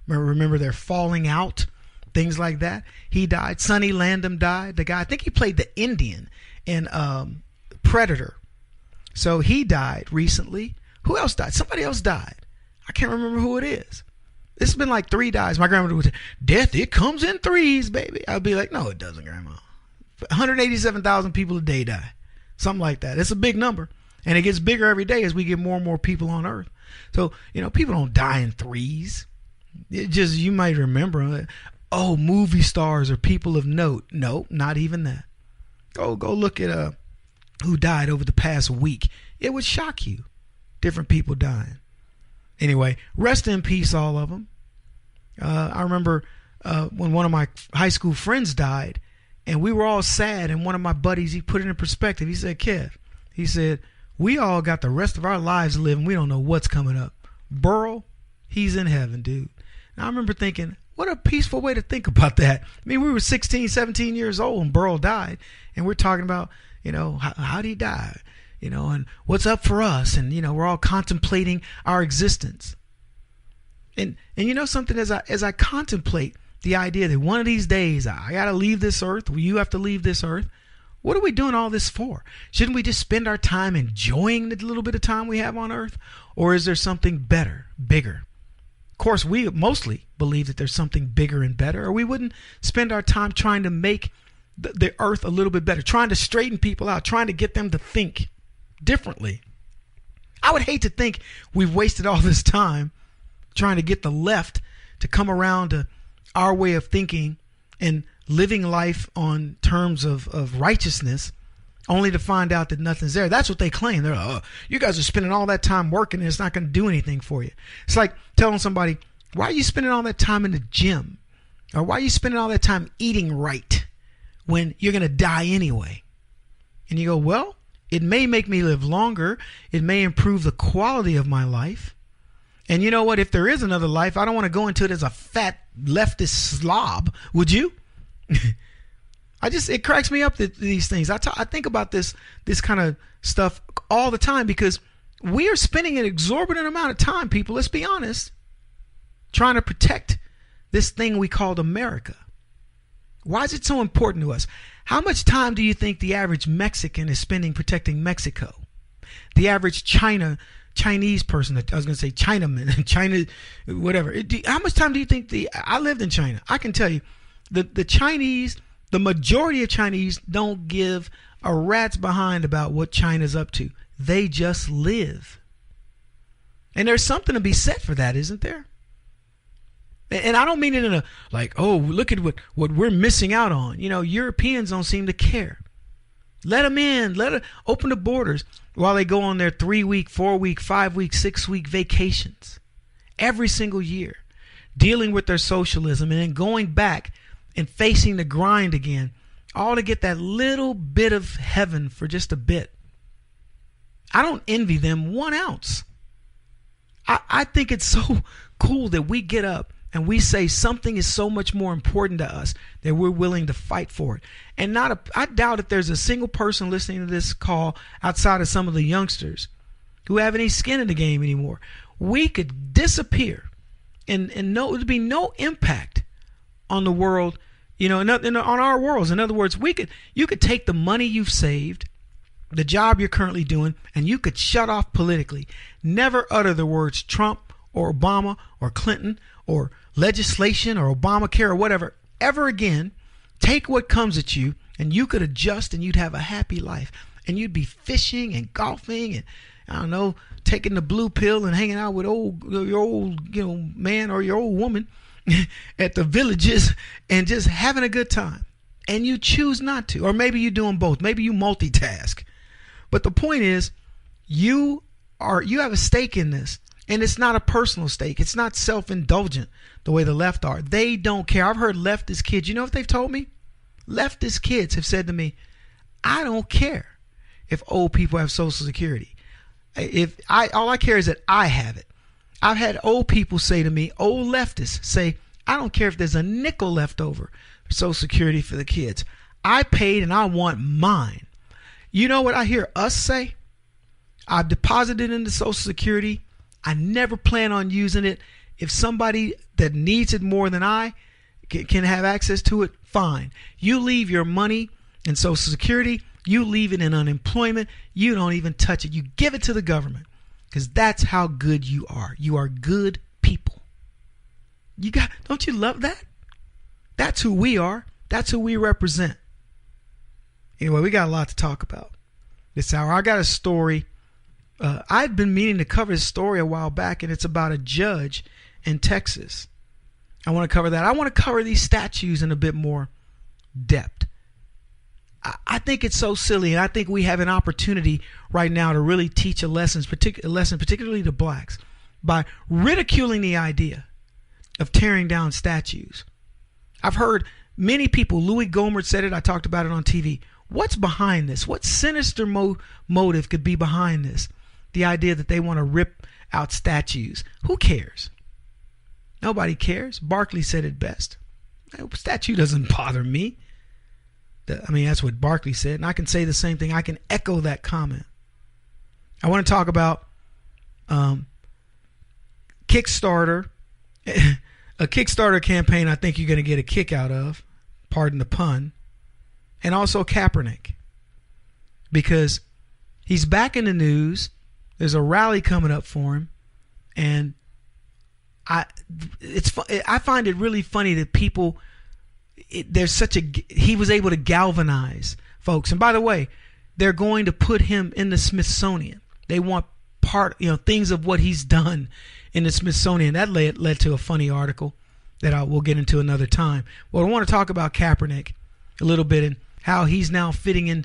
Remember their falling out, things like that. He died. Sonny Landham died. The guy, I think he played the Indian in Predator. So he died recently. Who else died? Somebody else died. I can't remember who it is. This has been like 3 dies. My grandmother would say, death, it comes in threes, baby. I'd be like, no, it doesn't, Grandma. 187,000 people a day die. Something like that. It's a big number. And it gets bigger every day as we get more and more people on Earth. So, people don't die in threes. It just, you might remember, movie stars or people of note. No, not even that. Go look at who died over the past week. It would shock you. Different people dying. Anyway, rest in peace, all of them. I remember when one of my high school friends died, and we were all sad, and one of my buddies, he put it in perspective. He said, Kev, he said, we all got the rest of our lives to live, and we don't know what's coming up. Burl, he's in heaven, dude. And I remember thinking, what a peaceful way to think about that. I mean, we were 16, 17 years old when Burl died, and we're talking about, how did he die? And what's up for us? And, we're all contemplating our existence. And something, as I contemplate the idea that one of these days I got to leave this earth, you have to leave this earth, what are we doing all this for? Shouldn't we just spend our time enjoying the little bit of time we have on earth? Or is there something better, bigger? Of course, we mostly believe that there's something bigger and better, or we wouldn't spend our time trying to make the earth a little bit better, trying to straighten people out, trying to get them to think differently. I would hate to think we've wasted all this time trying to get the left to come around to our way of thinking and living life on terms of righteousness, only to find out that nothing's there. That's what they claim. They're like, oh, you guys are spending all that time working and it's not going to do anything for you. It's like telling somebody, why are you spending all that time in the gym? Or why are you spending all that time eating right when you're going to die anyway? And you go, well, it may make me live longer. It may improve the quality of my life. And you know what? If there is another life, I don't want to go into it as a fat leftist slob. Would you? It cracks me up that these things. I think about this kind of stuff all the time because we are spending an exorbitant amount of time, people, let's be honest, trying to protect this thing we called America. Why is it so important to us? How much time do you think the average Mexican is spending protecting Mexico? The average Chinese person, I was going to say Chinaman, China, whatever. How much time do you think I lived in China. I can tell you the Chinese, the majority of Chinese don't give a rat's behind about what China's up to. They just live. And there's something to be said for that, isn't there? And I don't mean it in a like, oh, look at what we're missing out on. Europeans don't seem to care. Let them in. Open the borders while they go on their 3-week, 4-week, 5-week, 6-week vacations every single year, dealing with their socialism and then going back and facing the grind again, all to get that little bit of heaven for just a bit. I don't envy them 1 ounce. I think it's so cool that we get up and we say something is so much more important to us that we're willing to fight for it. And I doubt if there's a single person listening to this call outside of some of the youngsters who have any skin in the game anymore. We could disappear and there'd be no impact on the world, on our worlds. In other words, you could take the money you've saved, the job you're currently doing, and you could shut off politically. Never utter the words Trump or Obama or Clinton or legislation or Obamacare or whatever ever again. Take what comes at you and you could adjust and you'd have a happy life. And you'd be fishing and golfing and, I don't know, taking the blue pill and hanging out with your old man or your old woman at the villages and just having a good time. And you choose not to. Or maybe you're doing both. Maybe you multitask. But the point is, you have a stake in this. And it's not a personal stake. It's not self-indulgent the way the left are. They don't care. I've heard leftist kids, you know what they've told me? Leftist kids have said to me, I don't care if old people have Social Security. All I care is that I have it. I've had old people say to me, old leftists say, I don't care if there's a nickel left over for Social Security for the kids. I paid and I want mine. You know what I hear us say? I've deposited into Social Security. I never plan on using it. If somebody that needs it more than I can have access to it, fine. You leave your money in Social Security. You leave it in unemployment. You don't even touch it. You give it to the government because that's how good you are. You are good people. Don't you love that? That's who we are. That's who we represent. Anyway, we got a lot to talk about this hour. I got a story. I'd been meaning to cover this story a while back, and it's about a judge in Texas. I want to cover that. I want to cover these statues in a bit more depth. I think it's so silly, and I think we have an opportunity right now to really teach a lesson, particularly to blacks, by ridiculing the idea of tearing down statues. I've heard many people, Louis Gohmert said it, I talked about it on TV. What's behind this? What sinister motive could be behind this? The idea that they want to rip out statues. Who cares? Nobody cares. Barkley said it best. A statue doesn't bother me. That's what Barkley said, and I can say the same thing. I can echo that comment. I want to talk about Kickstarter, a Kickstarter campaign I think you're going to get a kick out of, pardon the pun, and also Kaepernick, because he's back in the news. There's a rally coming up for him, and I find it really funny that people. He was able to galvanize folks. And by the way, they're going to put him in the Smithsonian. They want things of what he's done in the Smithsonian. That led to a funny article that we'll get into another time. Well, I want to talk about Kaepernick a little bit and how he's now fitting in,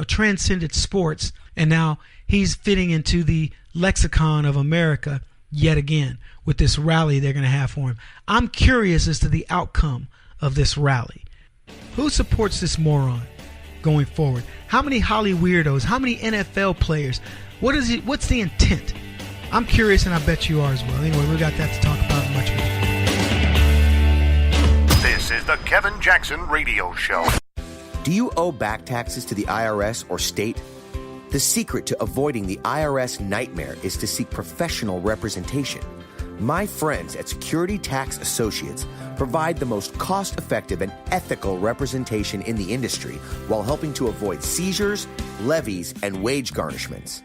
transcended sports, and now he's fitting into the lexicon of America yet again with this rally they're going to have for him. I'm curious as to the outcome of this rally. Who supports this moron going forward? How many Holly weirdos? How many NFL players? What's the intent? I'm curious, and I bet you are as well. Anyway, we got that to talk about much more. This is the Kevin Jackson Radio Show. Do you owe back taxes to the IRS or state? The secret to avoiding the IRS nightmare is to seek professional representation. My friends at Security Tax Associates provide the most cost-effective and ethical representation in the industry while helping to avoid seizures, levies, and wage garnishments.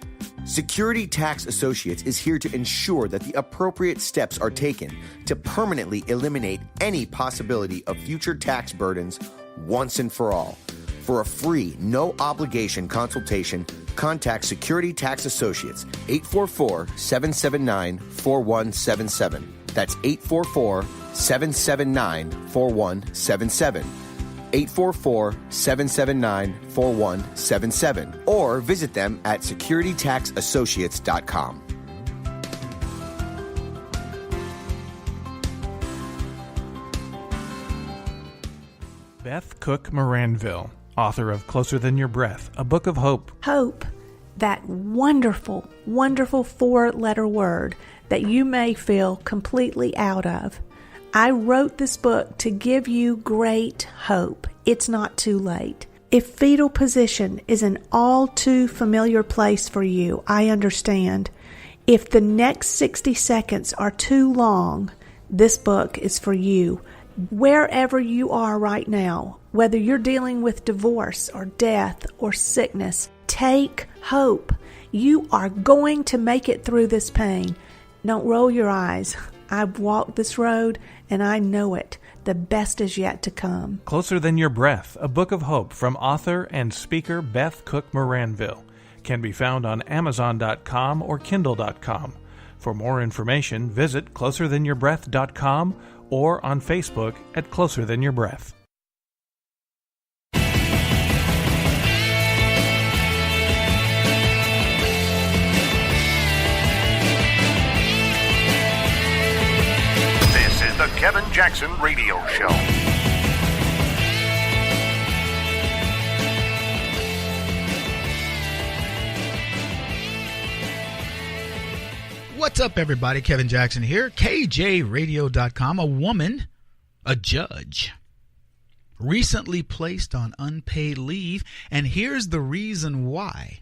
Security Tax Associates is here to ensure that the appropriate steps are taken to permanently eliminate any possibility of future tax burdens once and for all. For a free, no-obligation consultation, contact Security Tax Associates, 844-779-4177. That's 844-779-4177. 844-779-4177. Or visit them at securitytaxassociates.com. Beth Cook Moranville, author of Closer Than Your Breath, a book of hope. Hope, that wonderful, wonderful 4-letter word that you may feel completely out of. I wrote this book to give you great hope. It's not too late. If fetal position is an all too familiar place for you, I understand. If the next 60 seconds are too long, this book is for you. Wherever you are right now, whether you're dealing with divorce or death or sickness, take hope. You are going to make it through this pain. Don't roll your eyes. I've walked this road and I know it. The best is yet to come. Closer Than Your Breath, a book of hope from author and speaker Beth Cook Moranville, can be found on Amazon.com or Kindle.com. For more information, visit closerthanyourBreath.com or on Facebook at Closer Than Your Breath. This is the Kevin Jackson Radio Show. What's up, everybody? Kevin Jackson here, KJRadio.com. A woman, a judge, recently placed on unpaid leave, and here's the reason why.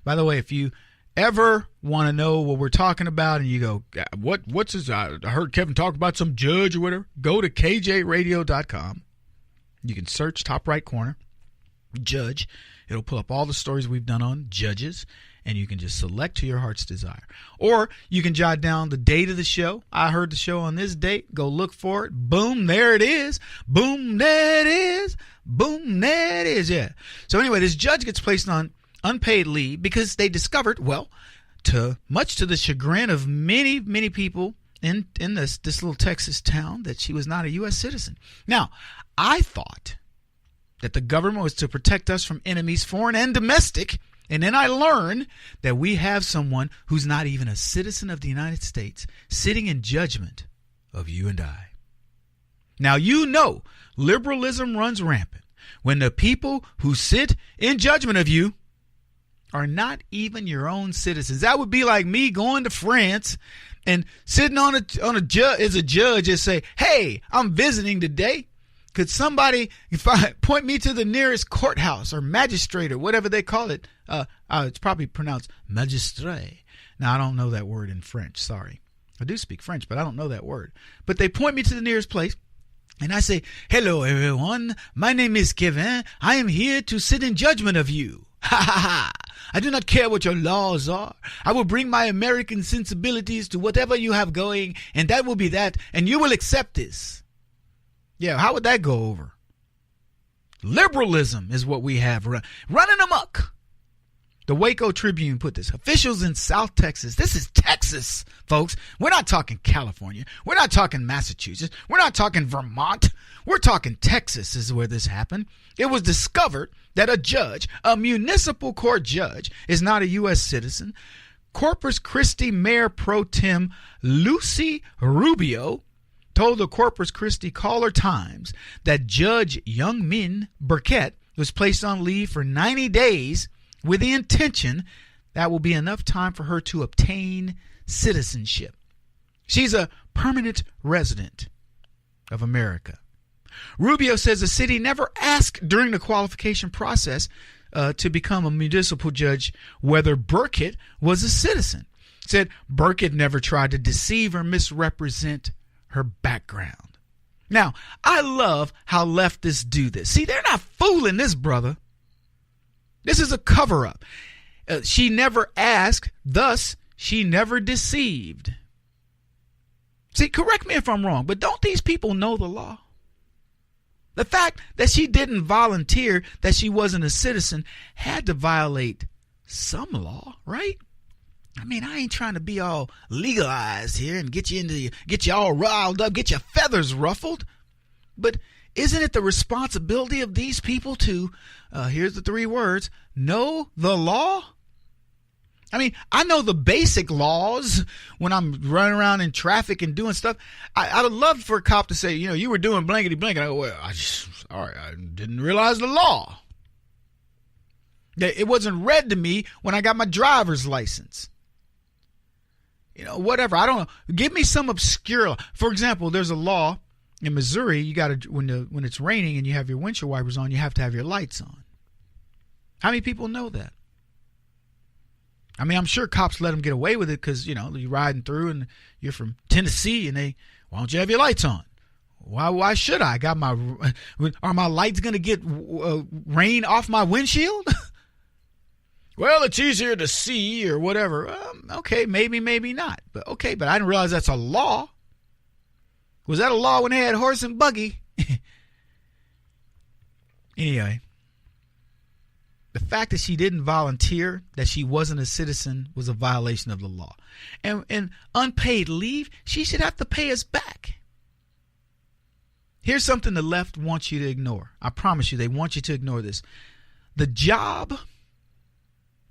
By the way, if you ever want to know what we're talking about and you go, what's this? I heard Kevin talk about some judge or whatever, go to KJRadio.com. You can search top right corner, judge. It'll pull up all the stories we've done on judges, and you can just select to your heart's desire. Or you can jot down the date of the show. I heard the show on this date. Go look for it. Boom, there it is. Boom, there it is. Boom, there it is. Yeah. So anyway, this judge gets placed on unpaid leave because they discovered, well, much to the chagrin of many, many people in this little Texas town, that she was not a U.S. citizen. Now, I thought that the government was to protect us from enemies, foreign and domestic. And then I learned that we have someone who's not even a citizen of the United States sitting in judgment of you and I. Now, you know, liberalism runs rampant when the people who sit in judgment of you are not even your own citizens. That would be like me going to France and sitting on a judge and say, hey, I'm visiting today. Could somebody point me to the nearest courthouse or magistrate or whatever they call it? It's probably pronounced magistrat. Now, I don't know that word in French. Sorry. I do speak French, but I don't know that word. But they point me to the nearest place. And I say, hello, everyone. My name is Kevin. I am here to sit in judgment of you. Ha ha ha. I do not care what your laws are. I will bring my American sensibilities to whatever you have going, and that will be that, and you will accept this. Yeah, how would that go over? Liberalism is what we have running amok. The Waco Tribune put this. Officials in South Texas. This is Texas, folks. We're not talking California. We're not talking Massachusetts. We're not talking Vermont. We're talking Texas is where this happened. It was discovered that a judge, a municipal court judge, is not a U.S. citizen. Corpus Christi Mayor Pro Tem Lucy Rubio told the Corpus Christi Caller-Times that Judge Youngmin Burkett was placed on leave for 90 days with the intention that will be enough time for her to obtain citizenship. She's a permanent resident of America. Rubio says the city never asked during the qualification process to become a municipal judge whether Burkett was a citizen. Said Burkett never tried to deceive or misrepresent her background. Now, I love how leftists do this. See, they're not fooling this brother. This is a cover-up. She never asked, thus she never deceived. See, correct me if I'm wrong, but don't these people know the law? The fact that she didn't volunteer that she wasn't a citizen had to violate some law, right? I mean, I ain't trying to be all legalized here and get you all riled up, get your feathers ruffled. But isn't it the responsibility of these people to, here's the 3 words, know the law? I mean, I know the basic laws when I'm running around in traffic and doing stuff. I would love for a cop to say, you know, you were doing blankety blank. And I go, well, I didn't realize the law. It wasn't read to me when I got my driver's license. You know, whatever. I don't know. Give me some obscure law. For example, there's a law in Missouri. You got to, when it's raining and you have your windshield wipers on, you have to have your lights on. How many people know that? I mean, I'm sure cops let them get away with it because, you know, you're riding through and you're from Tennessee and why don't you have your lights on? Why should I? Are my lights going to get rain off my windshield? Well, it's easier to see or whatever. Okay, maybe not. But okay, but I didn't realize that's a law. Was that a law when they had horse and buggy? Anyway. The fact that she didn't volunteer, that she wasn't a citizen, was a violation of the law. And unpaid leave, she should have to pay us back. Here's something the left wants you to ignore. I promise you, they want you to ignore this. The job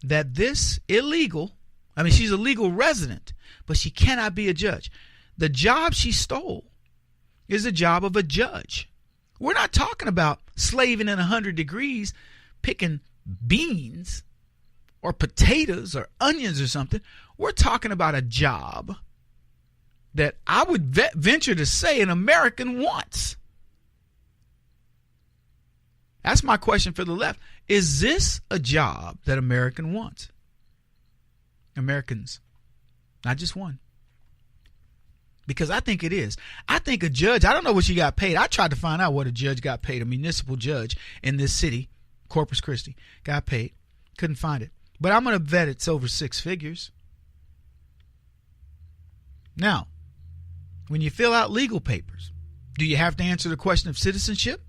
that this illegal, I mean, she's a legal resident, but she cannot be a judge. The job she stole is the job of a judge. We're not talking about slaving in 100 degrees, picking beans or potatoes or onions or something. We're talking about a job that I would venture to say an American wants. That's my question for the left. Is this a job that American wants? Americans, not just one. Because I think it is. I think a judge, I don't know what she got paid. I tried to find out what a judge got paid, a municipal judge in this city, Corpus Christi, got paid. Couldn't find it. But I'm going to bet it's over 6 figures. Now, when you fill out legal papers, do you have to answer the question of citizenship?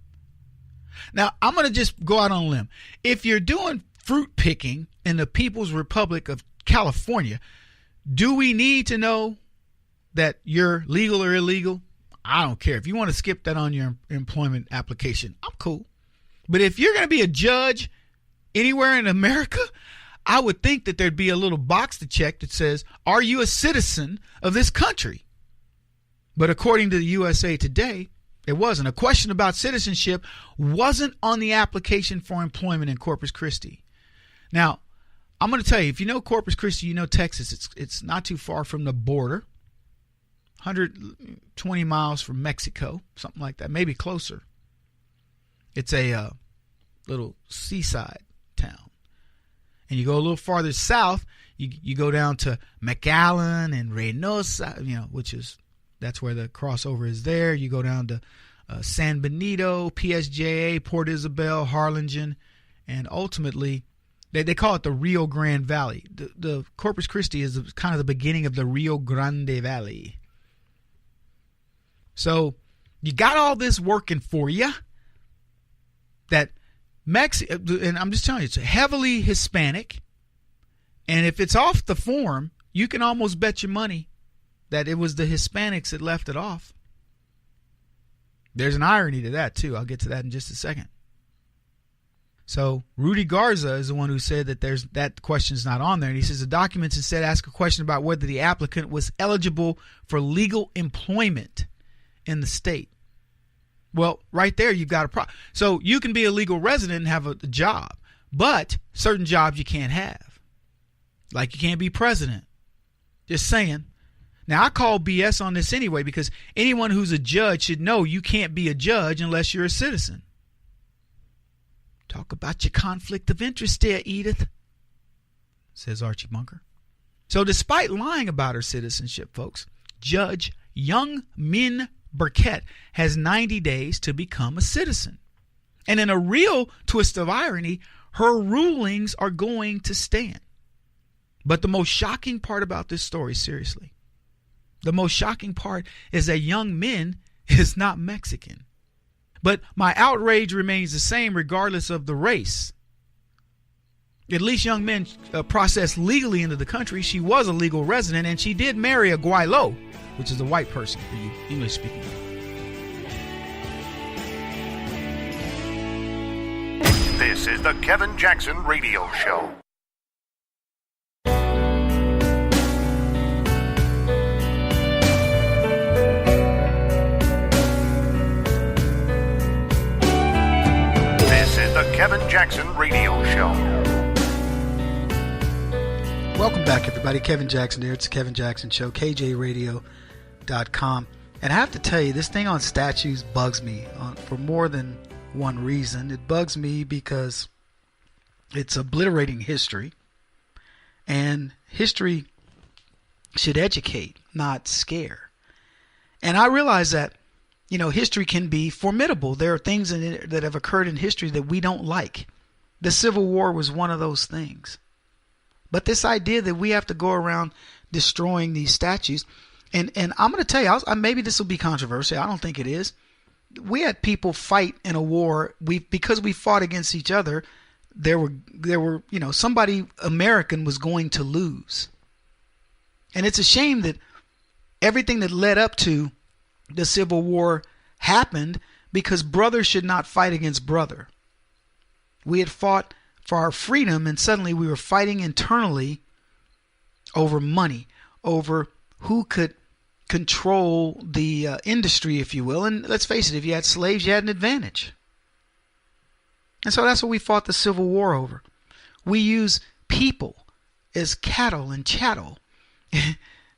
Now, I'm going to just go out on a limb. If you're doing fruit picking in the People's Republic of California, do we need to know that you're legal or illegal? I don't care. If you want to skip that on your employment application, I'm cool. But if you're going to be a judge anywhere in America, I would think that there'd be a little box to check that says, are you a citizen of this country? But according to the USA Today, it wasn't. A question about citizenship wasn't on the application for employment in Corpus Christi. Now, I'm going to tell you, if you know Corpus Christi, you know Texas. It's not too far from the border, 120 miles from Mexico, something like that, maybe closer. It's a little seaside town. And you go a little farther south, you go down to McAllen and Reynosa, that's where the crossover is there. You go down to San Benito, PSJA, Port Isabel, Harlingen, and ultimately they call it the Rio Grande Valley. The Corpus Christi is kind of the beginning of the Rio Grande Valley. So you got all this working for you. That and I'm just telling you, it's heavily Hispanic. And if it's off the form, you can almost bet your money that it was the Hispanics that left it off. There's an irony to that, too. I'll get to that in just a second. So Rudy Garza is the one who said that that question's not on there. And he says the documents instead ask a question about whether the applicant was eligible for legal employment in the state. Well, right there, you've got a problem. So you can be a legal resident and have a job, but certain jobs you can't have. Like you can't be president. Just saying. Now, I call BS on this anyway because anyone who's a judge should know you can't be a judge unless you're a citizen. Talk about your conflict of interest there, Edith, says Archie Bunker. So despite lying about her citizenship, folks, Judge Young Min Burkett has 90 days to become a citizen. And in a real twist of irony, her rulings are going to stand. But the most shocking part about this story, seriously, the most shocking part is that Young Min is not Mexican. But my outrage remains the same regardless of the race. At least Young Min processed legally into the country. She was a legal resident, and she did marry a Guaylo, which is a white person for you English-speaking. This is the Kevin Jackson Radio Show. This is the Kevin Jackson Radio Show. Welcome back, everybody. Kevin Jackson here. It's the Kevin Jackson Show, KJRadio.com. And I have to tell you, this thing on statues bugs me for more than one reason. It bugs me because it's obliterating history. And history should educate, not scare. And I realize that, history can be formidable. There are things in it that have occurred in history that we don't like. The Civil War was one of those things. But this idea that we have to go around destroying these statues, and I'm going to tell you, maybe this will be controversial. I don't think it is. We had people fight in a war. Because we fought against each other, there were somebody American was going to lose. And it's a shame that everything that led up to the Civil War happened because brother should not fight against brother. We had fought for our freedom, and suddenly we were fighting internally over money, over who could control the industry, if you will. And let's face it, if you had slaves, you had an advantage. And so that's what we fought the Civil War over. We use people as cattle and chattel.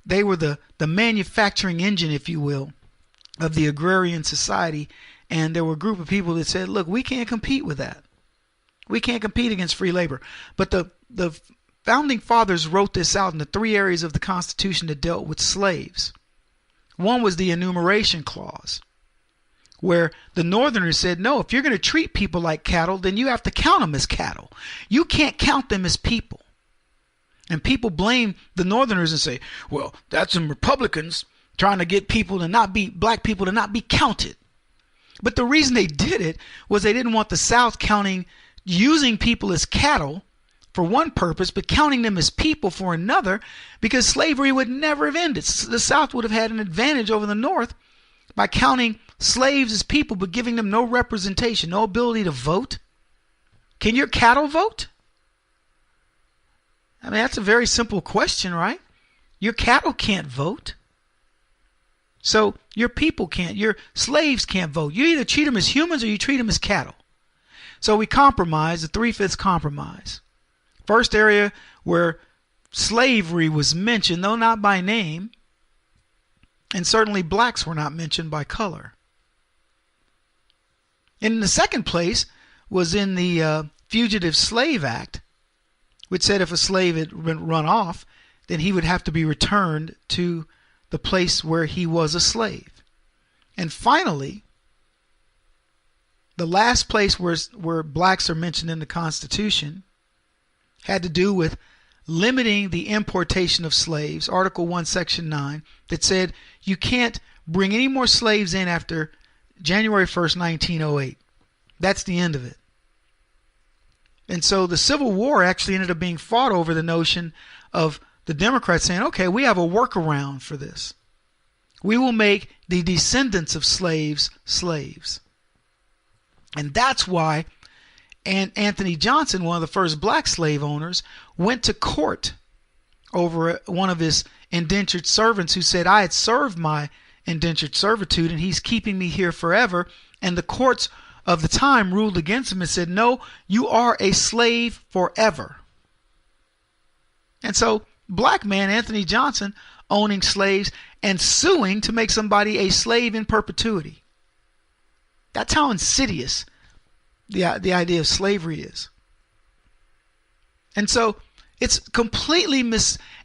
They were the manufacturing engine, if you will, of the agrarian society. And there were a group of people that said, look, we can't compete with that. We can't compete against free labor. But the founding fathers wrote this out in the 3 areas of the Constitution that dealt with slaves. One was the enumeration clause, where the Northerners said, no, if you're going to treat people like cattle, then you have to count them as cattle. You can't count them as people. And people blame the Northerners and say, well, that's some Republicans trying to get black people to not be counted. But the reason they did it was they didn't want the South using people as cattle for one purpose, but counting them as people for another, because slavery would never have ended. The South would have had an advantage over the North by counting slaves as people but giving them no representation, no ability to vote? Can your cattle vote? I mean, that's a very simple question, right? Your cattle can't vote. So your people can't. Your slaves can't vote. You either treat them as humans or you treat them as cattle. So we compromise, the 3/5 compromise. First area where slavery was mentioned, though not by name, and certainly blacks were not mentioned by color. And in the second place was in the Fugitive Slave Act, which said if a slave had been run off, then he would have to be returned to the place where he was a slave. And finally, the last place where blacks are mentioned in the Constitution had to do with limiting the importation of slaves, Article 1, Section 9, that said you can't bring any more slaves in after January 1st, 1908. That's the end of it. And so the Civil War actually ended up being fought over the notion of the Democrats saying, okay, we have a workaround for this. We will make the descendants of slaves slaves. And that's why Anthony Johnson, one of the first black slave owners, went to court over one of his indentured servants who said, I had served my indentured servitude and he's keeping me here forever. And the courts of the time ruled against him and said, no, you are a slave forever. And so black man Anthony Johnson owning slaves and suing to make somebody a slave in perpetuity. That's how insidious the idea of slavery is. And so it's completely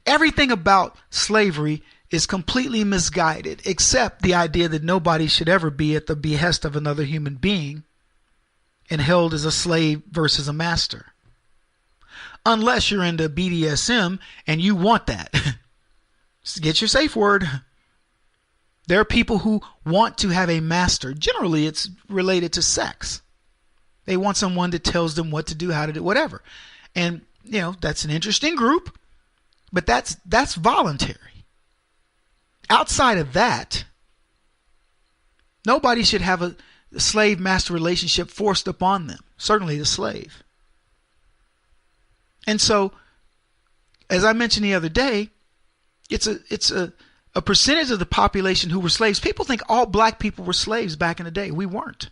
everything about slavery is completely misguided, except the idea that nobody should ever be at the behest of another human being and held as a slave versus a master. Unless you're into BDSM and you want that. Get your safe word. There are people who want to have a master. Generally, it's related to sex. They want someone that tells them what to do, how to do, whatever. And, you know, that's an interesting group, but that's voluntary. Outside of that, nobody should have a slave-master relationship forced upon them. Certainly the slave. And so, as I mentioned the other day, it's a percentage of the population who were slaves. People think all black people were slaves back in the day. We weren't.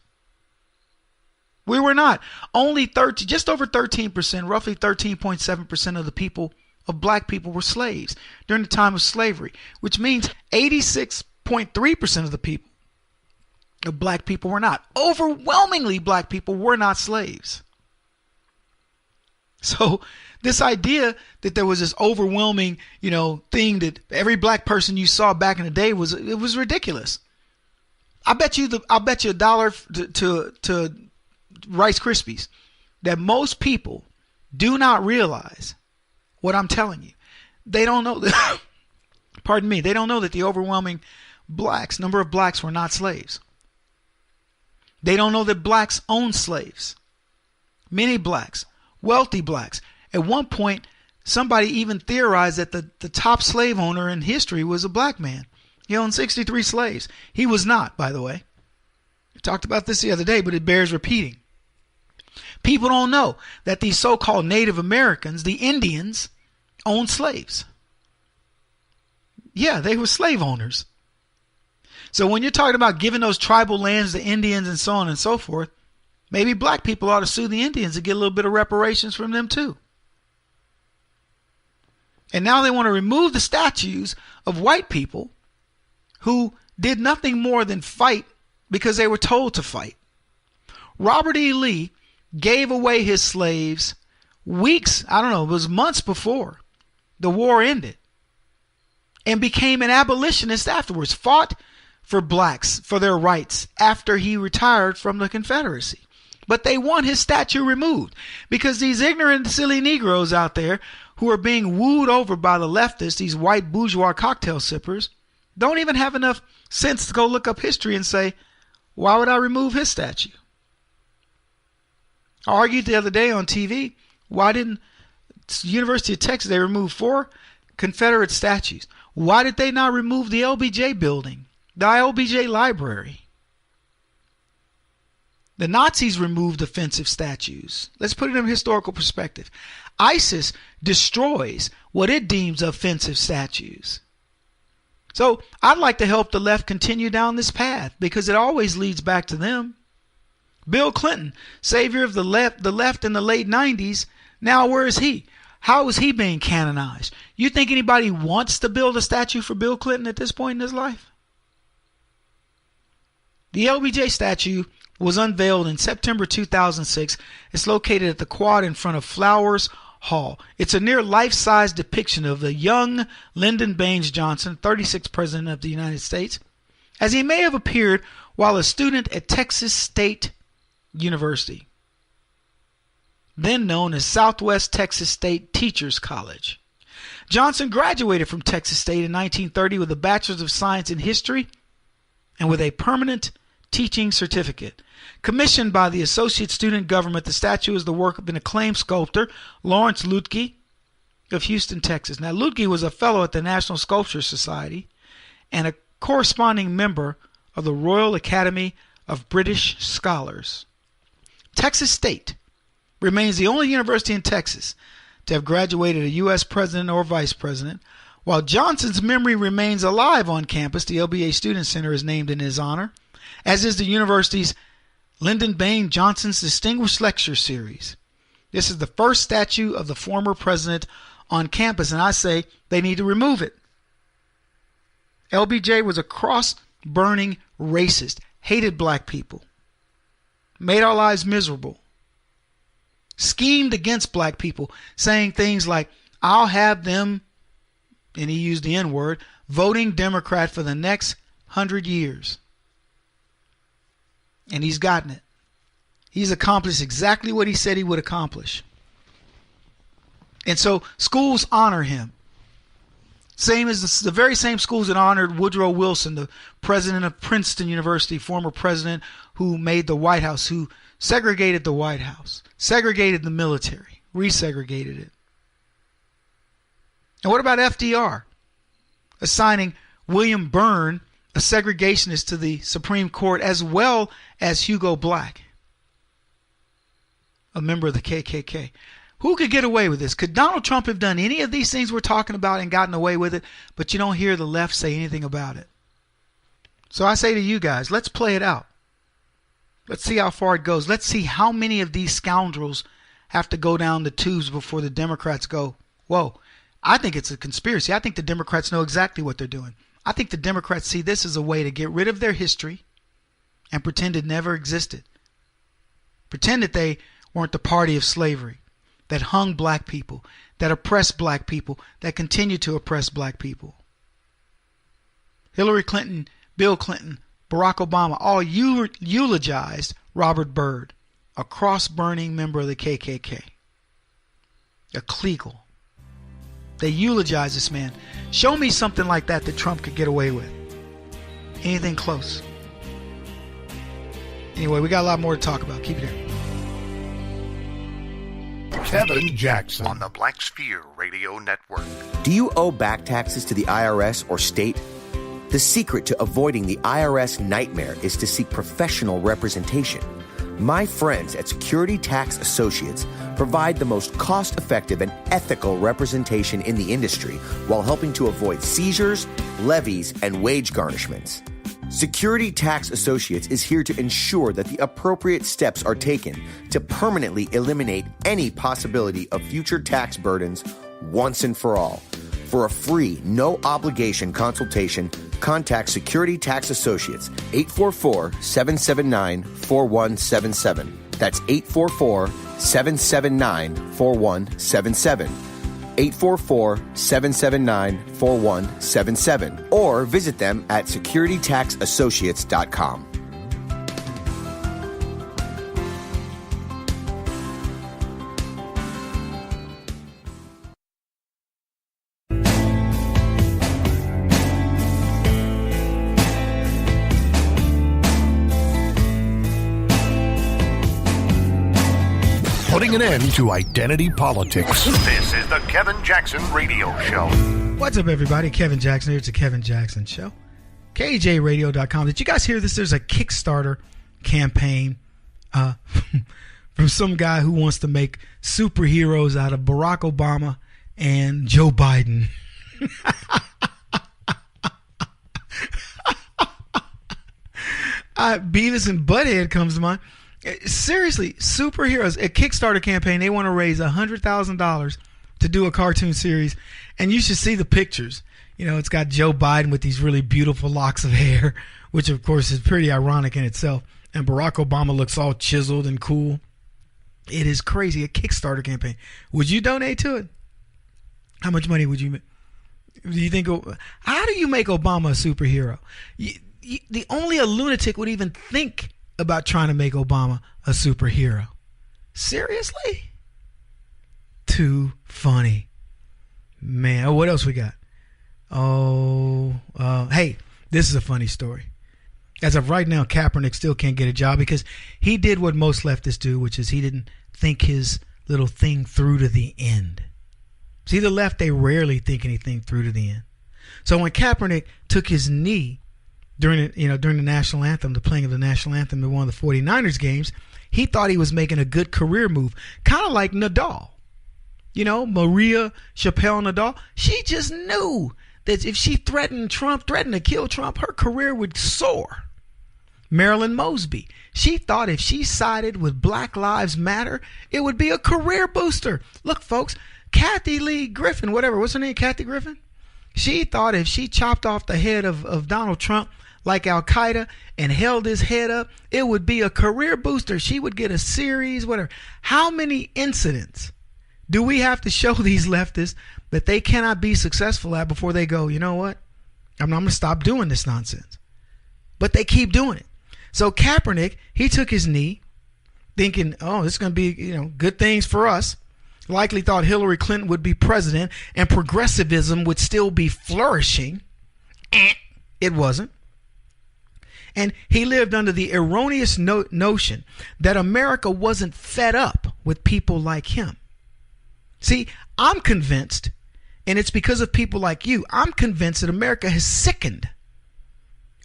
We were not. Only just over 13%, roughly 13.7% of the people, of black people, were slaves during the time of slavery, which means 86.3% of the people, of black people, were not. Overwhelmingly, black people were not slaves. So this idea that there was this overwhelming, thing that every black person you saw back in the day was ridiculous. I bet you $1 to Rice Krispies that most people do not realize what I'm telling you. They don't know that. Pardon me. They don't know that the overwhelming number of blacks were not slaves. They don't know that blacks owned slaves. Many blacks, wealthy blacks. At one point, somebody even theorized that the top slave owner in history was a black man. He owned 63 slaves. He was not, by the way. We talked about this the other day, but it bears repeating. People don't know that these so-called Native Americans, the Indians, owned slaves. Yeah, they were slave owners. So when you're talking about giving those tribal lands to Indians and so on and so forth, maybe black people ought to sue the Indians and get a little bit of reparations from them too. And now they want to remove the statues of white people who did nothing more than fight because they were told to fight. Robert E. Lee gave away his slaves weeks, it was months before the war ended, and became an abolitionist afterwards, fought for blacks, for their rights after he retired from the Confederacy. But they want his statue removed because these ignorant, silly Negroes out there who are being wooed over by the leftists, these white bourgeois cocktail sippers, don't even have enough sense to go look up history and say, why would I remove his statue? I argued the other day on TV, why didn't the University of Texas, they removed 4 Confederate statues. Why did they not remove the LBJ building, the LBJ library? The Nazis removed offensive statues. Let's put it in historical perspective. ISIS destroys what it deems offensive statues. So I'd like to help the left continue down this path because it always leads back to them. Bill Clinton, savior of the left in the late 90s, now where is he? How is he being canonized? You think anybody wants to build a statue for Bill Clinton at this point in his life? The LBJ statue was unveiled in September 2006. It's located at the Quad in front of Flowers Hall. It's a near life-size depiction of the young Lyndon Baines Johnson, 36th President of the United States, as he may have appeared while a student at Texas State University, then known as Southwest Texas State Teachers College. Johnson graduated from Texas State in 1930 with a Bachelor's of Science in History and with a permanent teaching certificate. Commissioned by the Associate Student Government, the statue is the work of an acclaimed sculptor, Lawrence Lutke of Houston, Texas. Now, Lutke was a fellow at the National Sculpture Society and a corresponding member of the Royal Academy of British Scholars. Texas State remains the only university in Texas to have graduated a U.S. president or vice president. While Johnson's memory remains alive on campus, the LBA Student Center is named in his honor, as is the university's Lyndon Baines Johnson's Distinguished Lecture Series. This is the first statue of the former president on campus, and I say they need to remove it. LBJ was a cross-burning racist, hated black people, made our lives miserable, schemed against black people, saying things like, I'll have them, and he used the N-word, voting Democrat for the next 100 years. And he's gotten it. He's accomplished exactly what he said he would accomplish. And so schools honor him. Same as the very same schools that honored Woodrow Wilson, the president of Princeton University, former president who made the White House, who segregated the White House, segregated the military, resegregated it. And what about FDR? Assigning William Byrne, a segregationist, to the Supreme Court, as well as Hugo Black, a member of the KKK. Who could get away with this? Could Donald Trump have done any of these things we're talking about and gotten away with it? But you don't hear the left say anything about it. So I say to you guys, let's play it out. Let's see how far it goes. Let's see how many of these scoundrels have to go down the tubes before the Democrats go, whoa, I think it's a conspiracy. I think the Democrats know exactly what they're doing. I think the Democrats see this as a way to get rid of their history and pretend it never existed. Pretend that they weren't the party of slavery that hung black people, that oppressed black people, that continue to oppress black people. Hillary Clinton, Bill Clinton, Barack Obama all eulogized Robert Byrd, a cross-burning member of the KKK, a Kleagle. They eulogize this man. Show me something like that Trump could get away with. Anything close. Anyway, we got a lot more to talk about. Keep it here. Kevin Jackson on the Black Sphere Radio Network. Do you owe back taxes to the IRS or state? The secret to avoiding the IRS nightmare is to seek professional representation. My friends at Security Tax Associates provide the most cost-effective and ethical representation in the industry while helping to avoid seizures, levies, and wage garnishments. Security Tax Associates is here to ensure that the appropriate steps are taken to permanently eliminate any possibility of future tax burdens once and for all. For a free, no-obligation consultation, contact Security Tax Associates, 844-779-4177. That's 844-779-4177. 844-779-4177. Or visit them at securitytaxassociates.com. Putting an end to identity politics. This is the Kevin Jackson Radio Show. What's up, everybody? Kevin Jackson here. It's the Kevin Jackson Show. KJRadio.com. Did you guys hear this? There's a Kickstarter campaign from some guy who wants to make superheroes out of Barack Obama and Joe Biden. Beavis and Butthead comes to mind. Seriously, superheroes. A Kickstarter campaign, they want to raise $100,000 to do a cartoon series, and you should see the pictures. You know, it's got Joe Biden with these really beautiful locks of hair, which of course is pretty ironic in itself, and Barack Obama looks all chiseled and cool. It is crazy. A Kickstarter campaign. Would you donate to it? How much money would you make? Do you think? How do you make Obama a superhero? Only a lunatic would even think about trying to make Obama a superhero. Seriously? Too funny. Man, what else we got? Hey, this is a funny story. As of right now, Kaepernick still can't get a job because he did what most leftists do, which is he didn't think his little thing through to the end. See, the left, they rarely think anything through to the end. So when Kaepernick took his knee during the national anthem, the playing of the national anthem in one of the 49ers games, he thought he was making a good career move, kind of like Nadal. You know, Maria Chappelle Nadal, she just knew that if she threatened to kill Trump, her career would soar. Marilyn Mosby, she thought if she sided with Black Lives Matter, it would be a career booster. Look, folks, Kathy Lee Griffin, what's her name, Kathy Griffin? She thought if she chopped off the head of Donald Trump like Al-Qaeda and held his head up, it would be a career booster. She would get a series, whatever. How many incidents do we have to show these leftists that they cannot be successful at before they go, you know what? I'm going to stop doing this nonsense. But they keep doing it. So Kaepernick, he took his knee thinking, oh, this is going to be, good things for us. Likely thought Hillary Clinton would be president and progressivism would still be flourishing. It wasn't. And he lived under the erroneous notion that America wasn't fed up with people like him. See, I'm convinced, and it's because of people like you, I'm convinced that America has sickened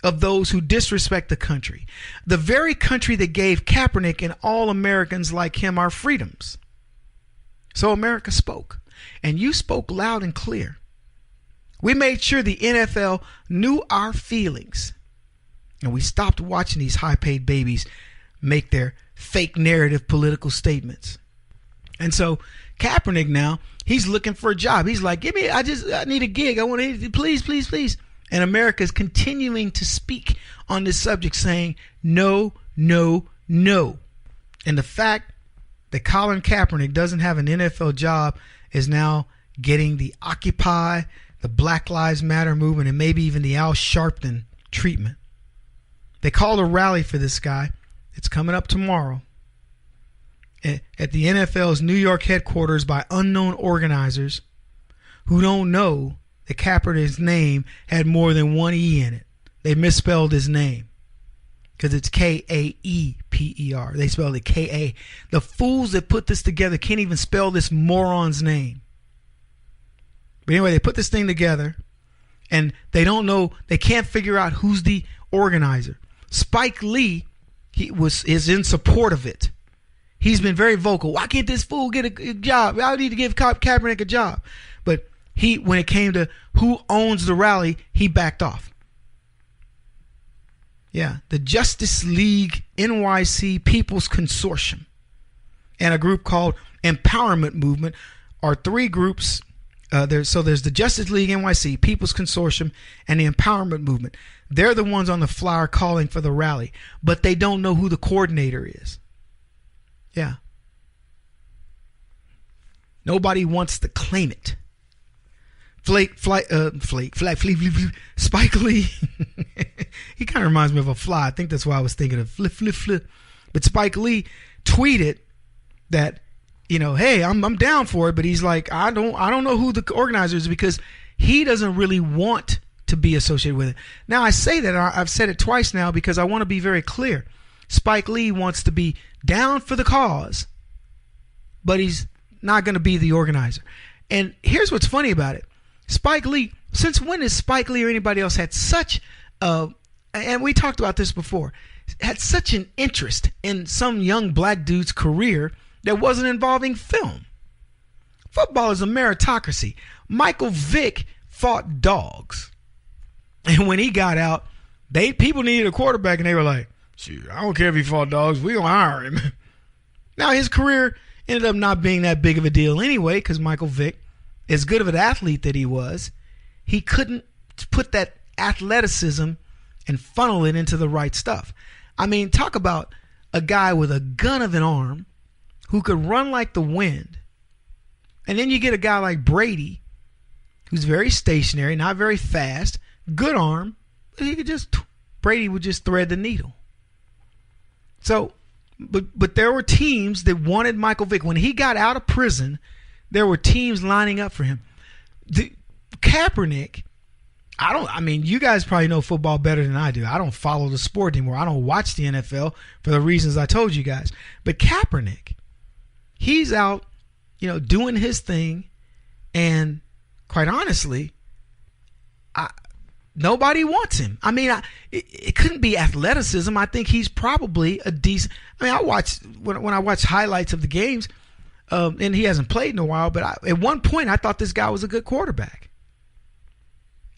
of those who disrespect the country. The very country that gave Kaepernick and all Americans like him our freedoms. So America spoke, and you spoke loud and clear. We made sure the NFL knew our feelings, and we stopped watching these high-paid babies make their fake narrative political statements. And so Kaepernick now, he's looking for a job. He's like, I need a gig. I want to, please, please, please. And America is continuing to speak on this subject saying, no, no, no. And the fact that Colin Kaepernick doesn't have an NFL job is now getting the Occupy, the Black Lives Matter movement, and maybe even the Al Sharpton treatment. They called a rally for this guy. It's coming up tomorrow at the NFL's New York headquarters by unknown organizers who don't know that Kaepernick's name had more than one E in it. They misspelled his name because it's Kaeper. They spelled it Ka. The fools that put this together can't even spell this moron's name. But anyway, they put this thing together and they don't know, they can't figure out who's the organizer. Spike Lee is in support of it. He's been very vocal. Why can't this fool get a job? I need to give Kaepernick a job. But when it came to who owns the rally, he backed off. Yeah, the Justice League NYC People's Consortium and a group called Empowerment Movement are three groups. There's the Justice League NYC People's Consortium and the Empowerment Movement. They're the ones on the flyer calling for the rally, but they don't know who the coordinator is. Yeah. Nobody wants to claim it. Spike Lee. He kind of reminds me of a fly. I think that's why I was thinking of flip. But Spike Lee tweeted that, hey, I'm down for it, but he's like, I don't know who the organizer is because he doesn't really want to be associated with it. Now I say that, I've said it twice now because I want to be very clear. Spike Lee wants to be down for the cause, but he's not going to be the organizer. And here's what's funny about it. Spike Lee, since when has Spike Lee or anybody else had such and we talked about this before, had such an interest in some young black dude's career that wasn't involving film? Football is a meritocracy. Michael Vick fought dogs. And when he got out, people needed a quarterback, and they were like, shoot, I don't care if he fought dogs. We're going to hire him. Now, his career ended up not being that big of a deal anyway, because Michael Vick, as good of an athlete that he was, he couldn't put that athleticism and funnel it into the right stuff. I mean, talk about a guy with a gun of an arm who could run like the wind. And then you get a guy like Brady, who's very stationary, not very fast, good arm, but Brady would just thread the needle. So, but there were teams that wanted Michael Vick. When he got out of prison, there were teams lining up for him. Kaepernick, you guys probably know football better than I do. I don't follow the sport anymore. I don't watch the NFL for the reasons I told you guys. But Kaepernick, he's out, doing his thing, and quite honestly, nobody wants him. I mean, it couldn't be athleticism. I think he's probably a decent. When I watch highlights of the games, and he hasn't played in a while, but at one point I thought this guy was a good quarterback.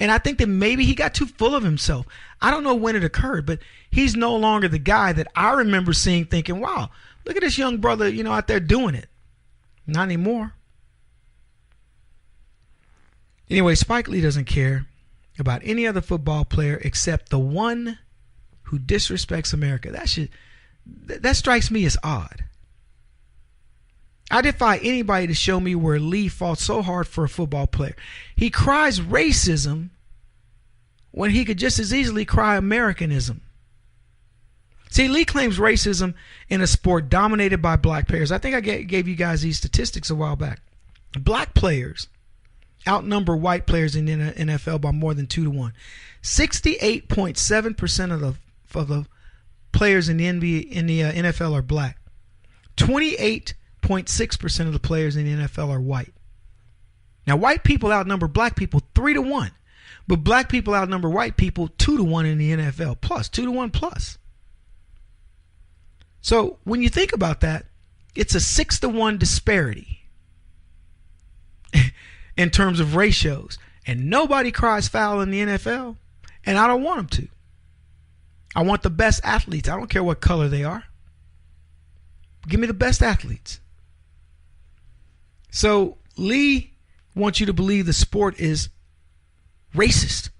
And I think that maybe he got too full of himself. I don't know when it occurred, but he's no longer the guy that I remember seeing thinking, wow, look at this young brother, out there doing it. Not anymore. Anyway, Spike Lee doesn't care about any other football player except the one who disrespects America. That strikes me as odd. I defy anybody to show me where Lee fought so hard for a football player. He cries racism when he could just as easily cry Americanism. See, Lee claims racism in a sport dominated by black players. I think I gave you guys these statistics a while back. Black players outnumber white players in the NFL by more than 2-1. 68.7% of the players in the NFL are black. 28.6% of the players in the NFL are white. Now, white people outnumber black people 3-1, but black people outnumber white people 2-1 in the NFL, plus 2-1 plus. So when you think about that, it's a 6-1 disparity in terms of ratios, and nobody cries foul in the NFL, and I don't want them to. I want the best athletes. I don't care what color they are. Give me the best athletes. So Lee wants you to believe the sport is racist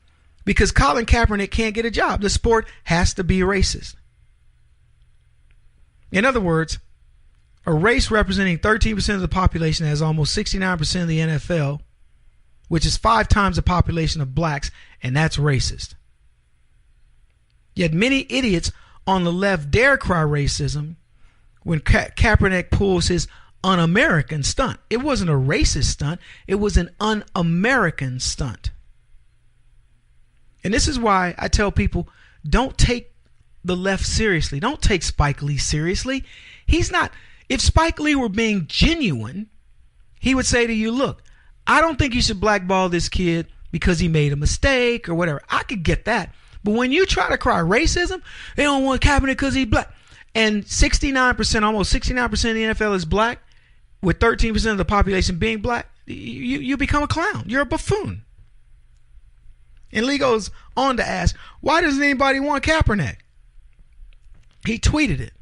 because Colin Kaepernick can't get a job. The sport has to be racist. In other words, a race representing 13% of the population has almost 69% of the NFL, which is 5 times the population of blacks, and that's racist. Yet many idiots on the left dare cry racism when Kaepernick pulls his un-American stunt. It wasn't a racist stunt. It was an un-American stunt. And this is why I tell people, don't take the left seriously. Don't take Spike Lee seriously. He's not. If Spike Lee were being genuine, he would say to you, look, I don't think you should blackball this kid because he made a mistake or whatever. I could get that. But when you try to cry racism, they don't want Kaepernick because he's black. And 69%, almost 69% of the NFL is black, with 13% of the population being black, you become a clown. You're a buffoon. And Lee goes on to ask, why doesn't anybody want Kaepernick? He tweeted it.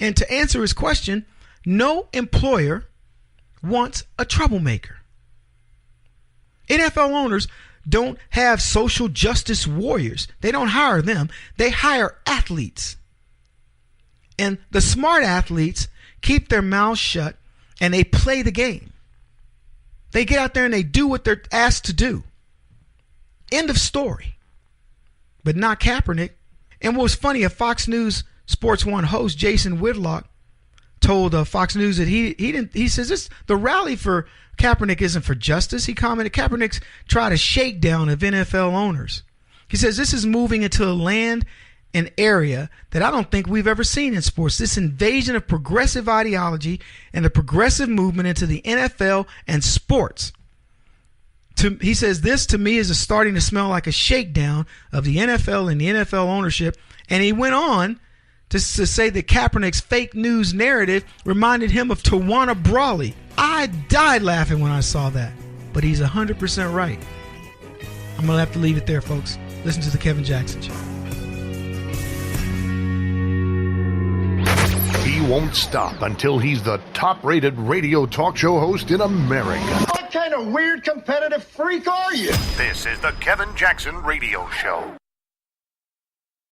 And to answer his question, no employer wants a troublemaker. NFL owners don't have social justice warriors. They don't hire them. They hire athletes. And the smart athletes keep their mouths shut and they play the game. They get out there and they do what they're asked to do. End of story. But not Kaepernick. And what was funny, a Fox News Sports 1 host, Jason Whitlock, told Fox News that he says the rally for Kaepernick isn't for justice. He commented, Kaepernick's tried a shakedown of NFL owners. He says this is moving into a land and area that I don't think we've ever seen in sports. This invasion of progressive ideology and the progressive movement into the NFL and sports. He says, this to me is starting to smell like a shakedown of the NFL and the NFL ownership. And he went on to say that Kaepernick's fake news narrative reminded him of Tawana Brawley. I died laughing when I saw that. But he's 100% right. I'm going to have to leave it there, folks. Listen to the Kevin Jackson Show. He won't stop until he's the top-rated radio talk show host in America. What kind of weird competitive freak are you? This is the Kevin Jackson Radio Show.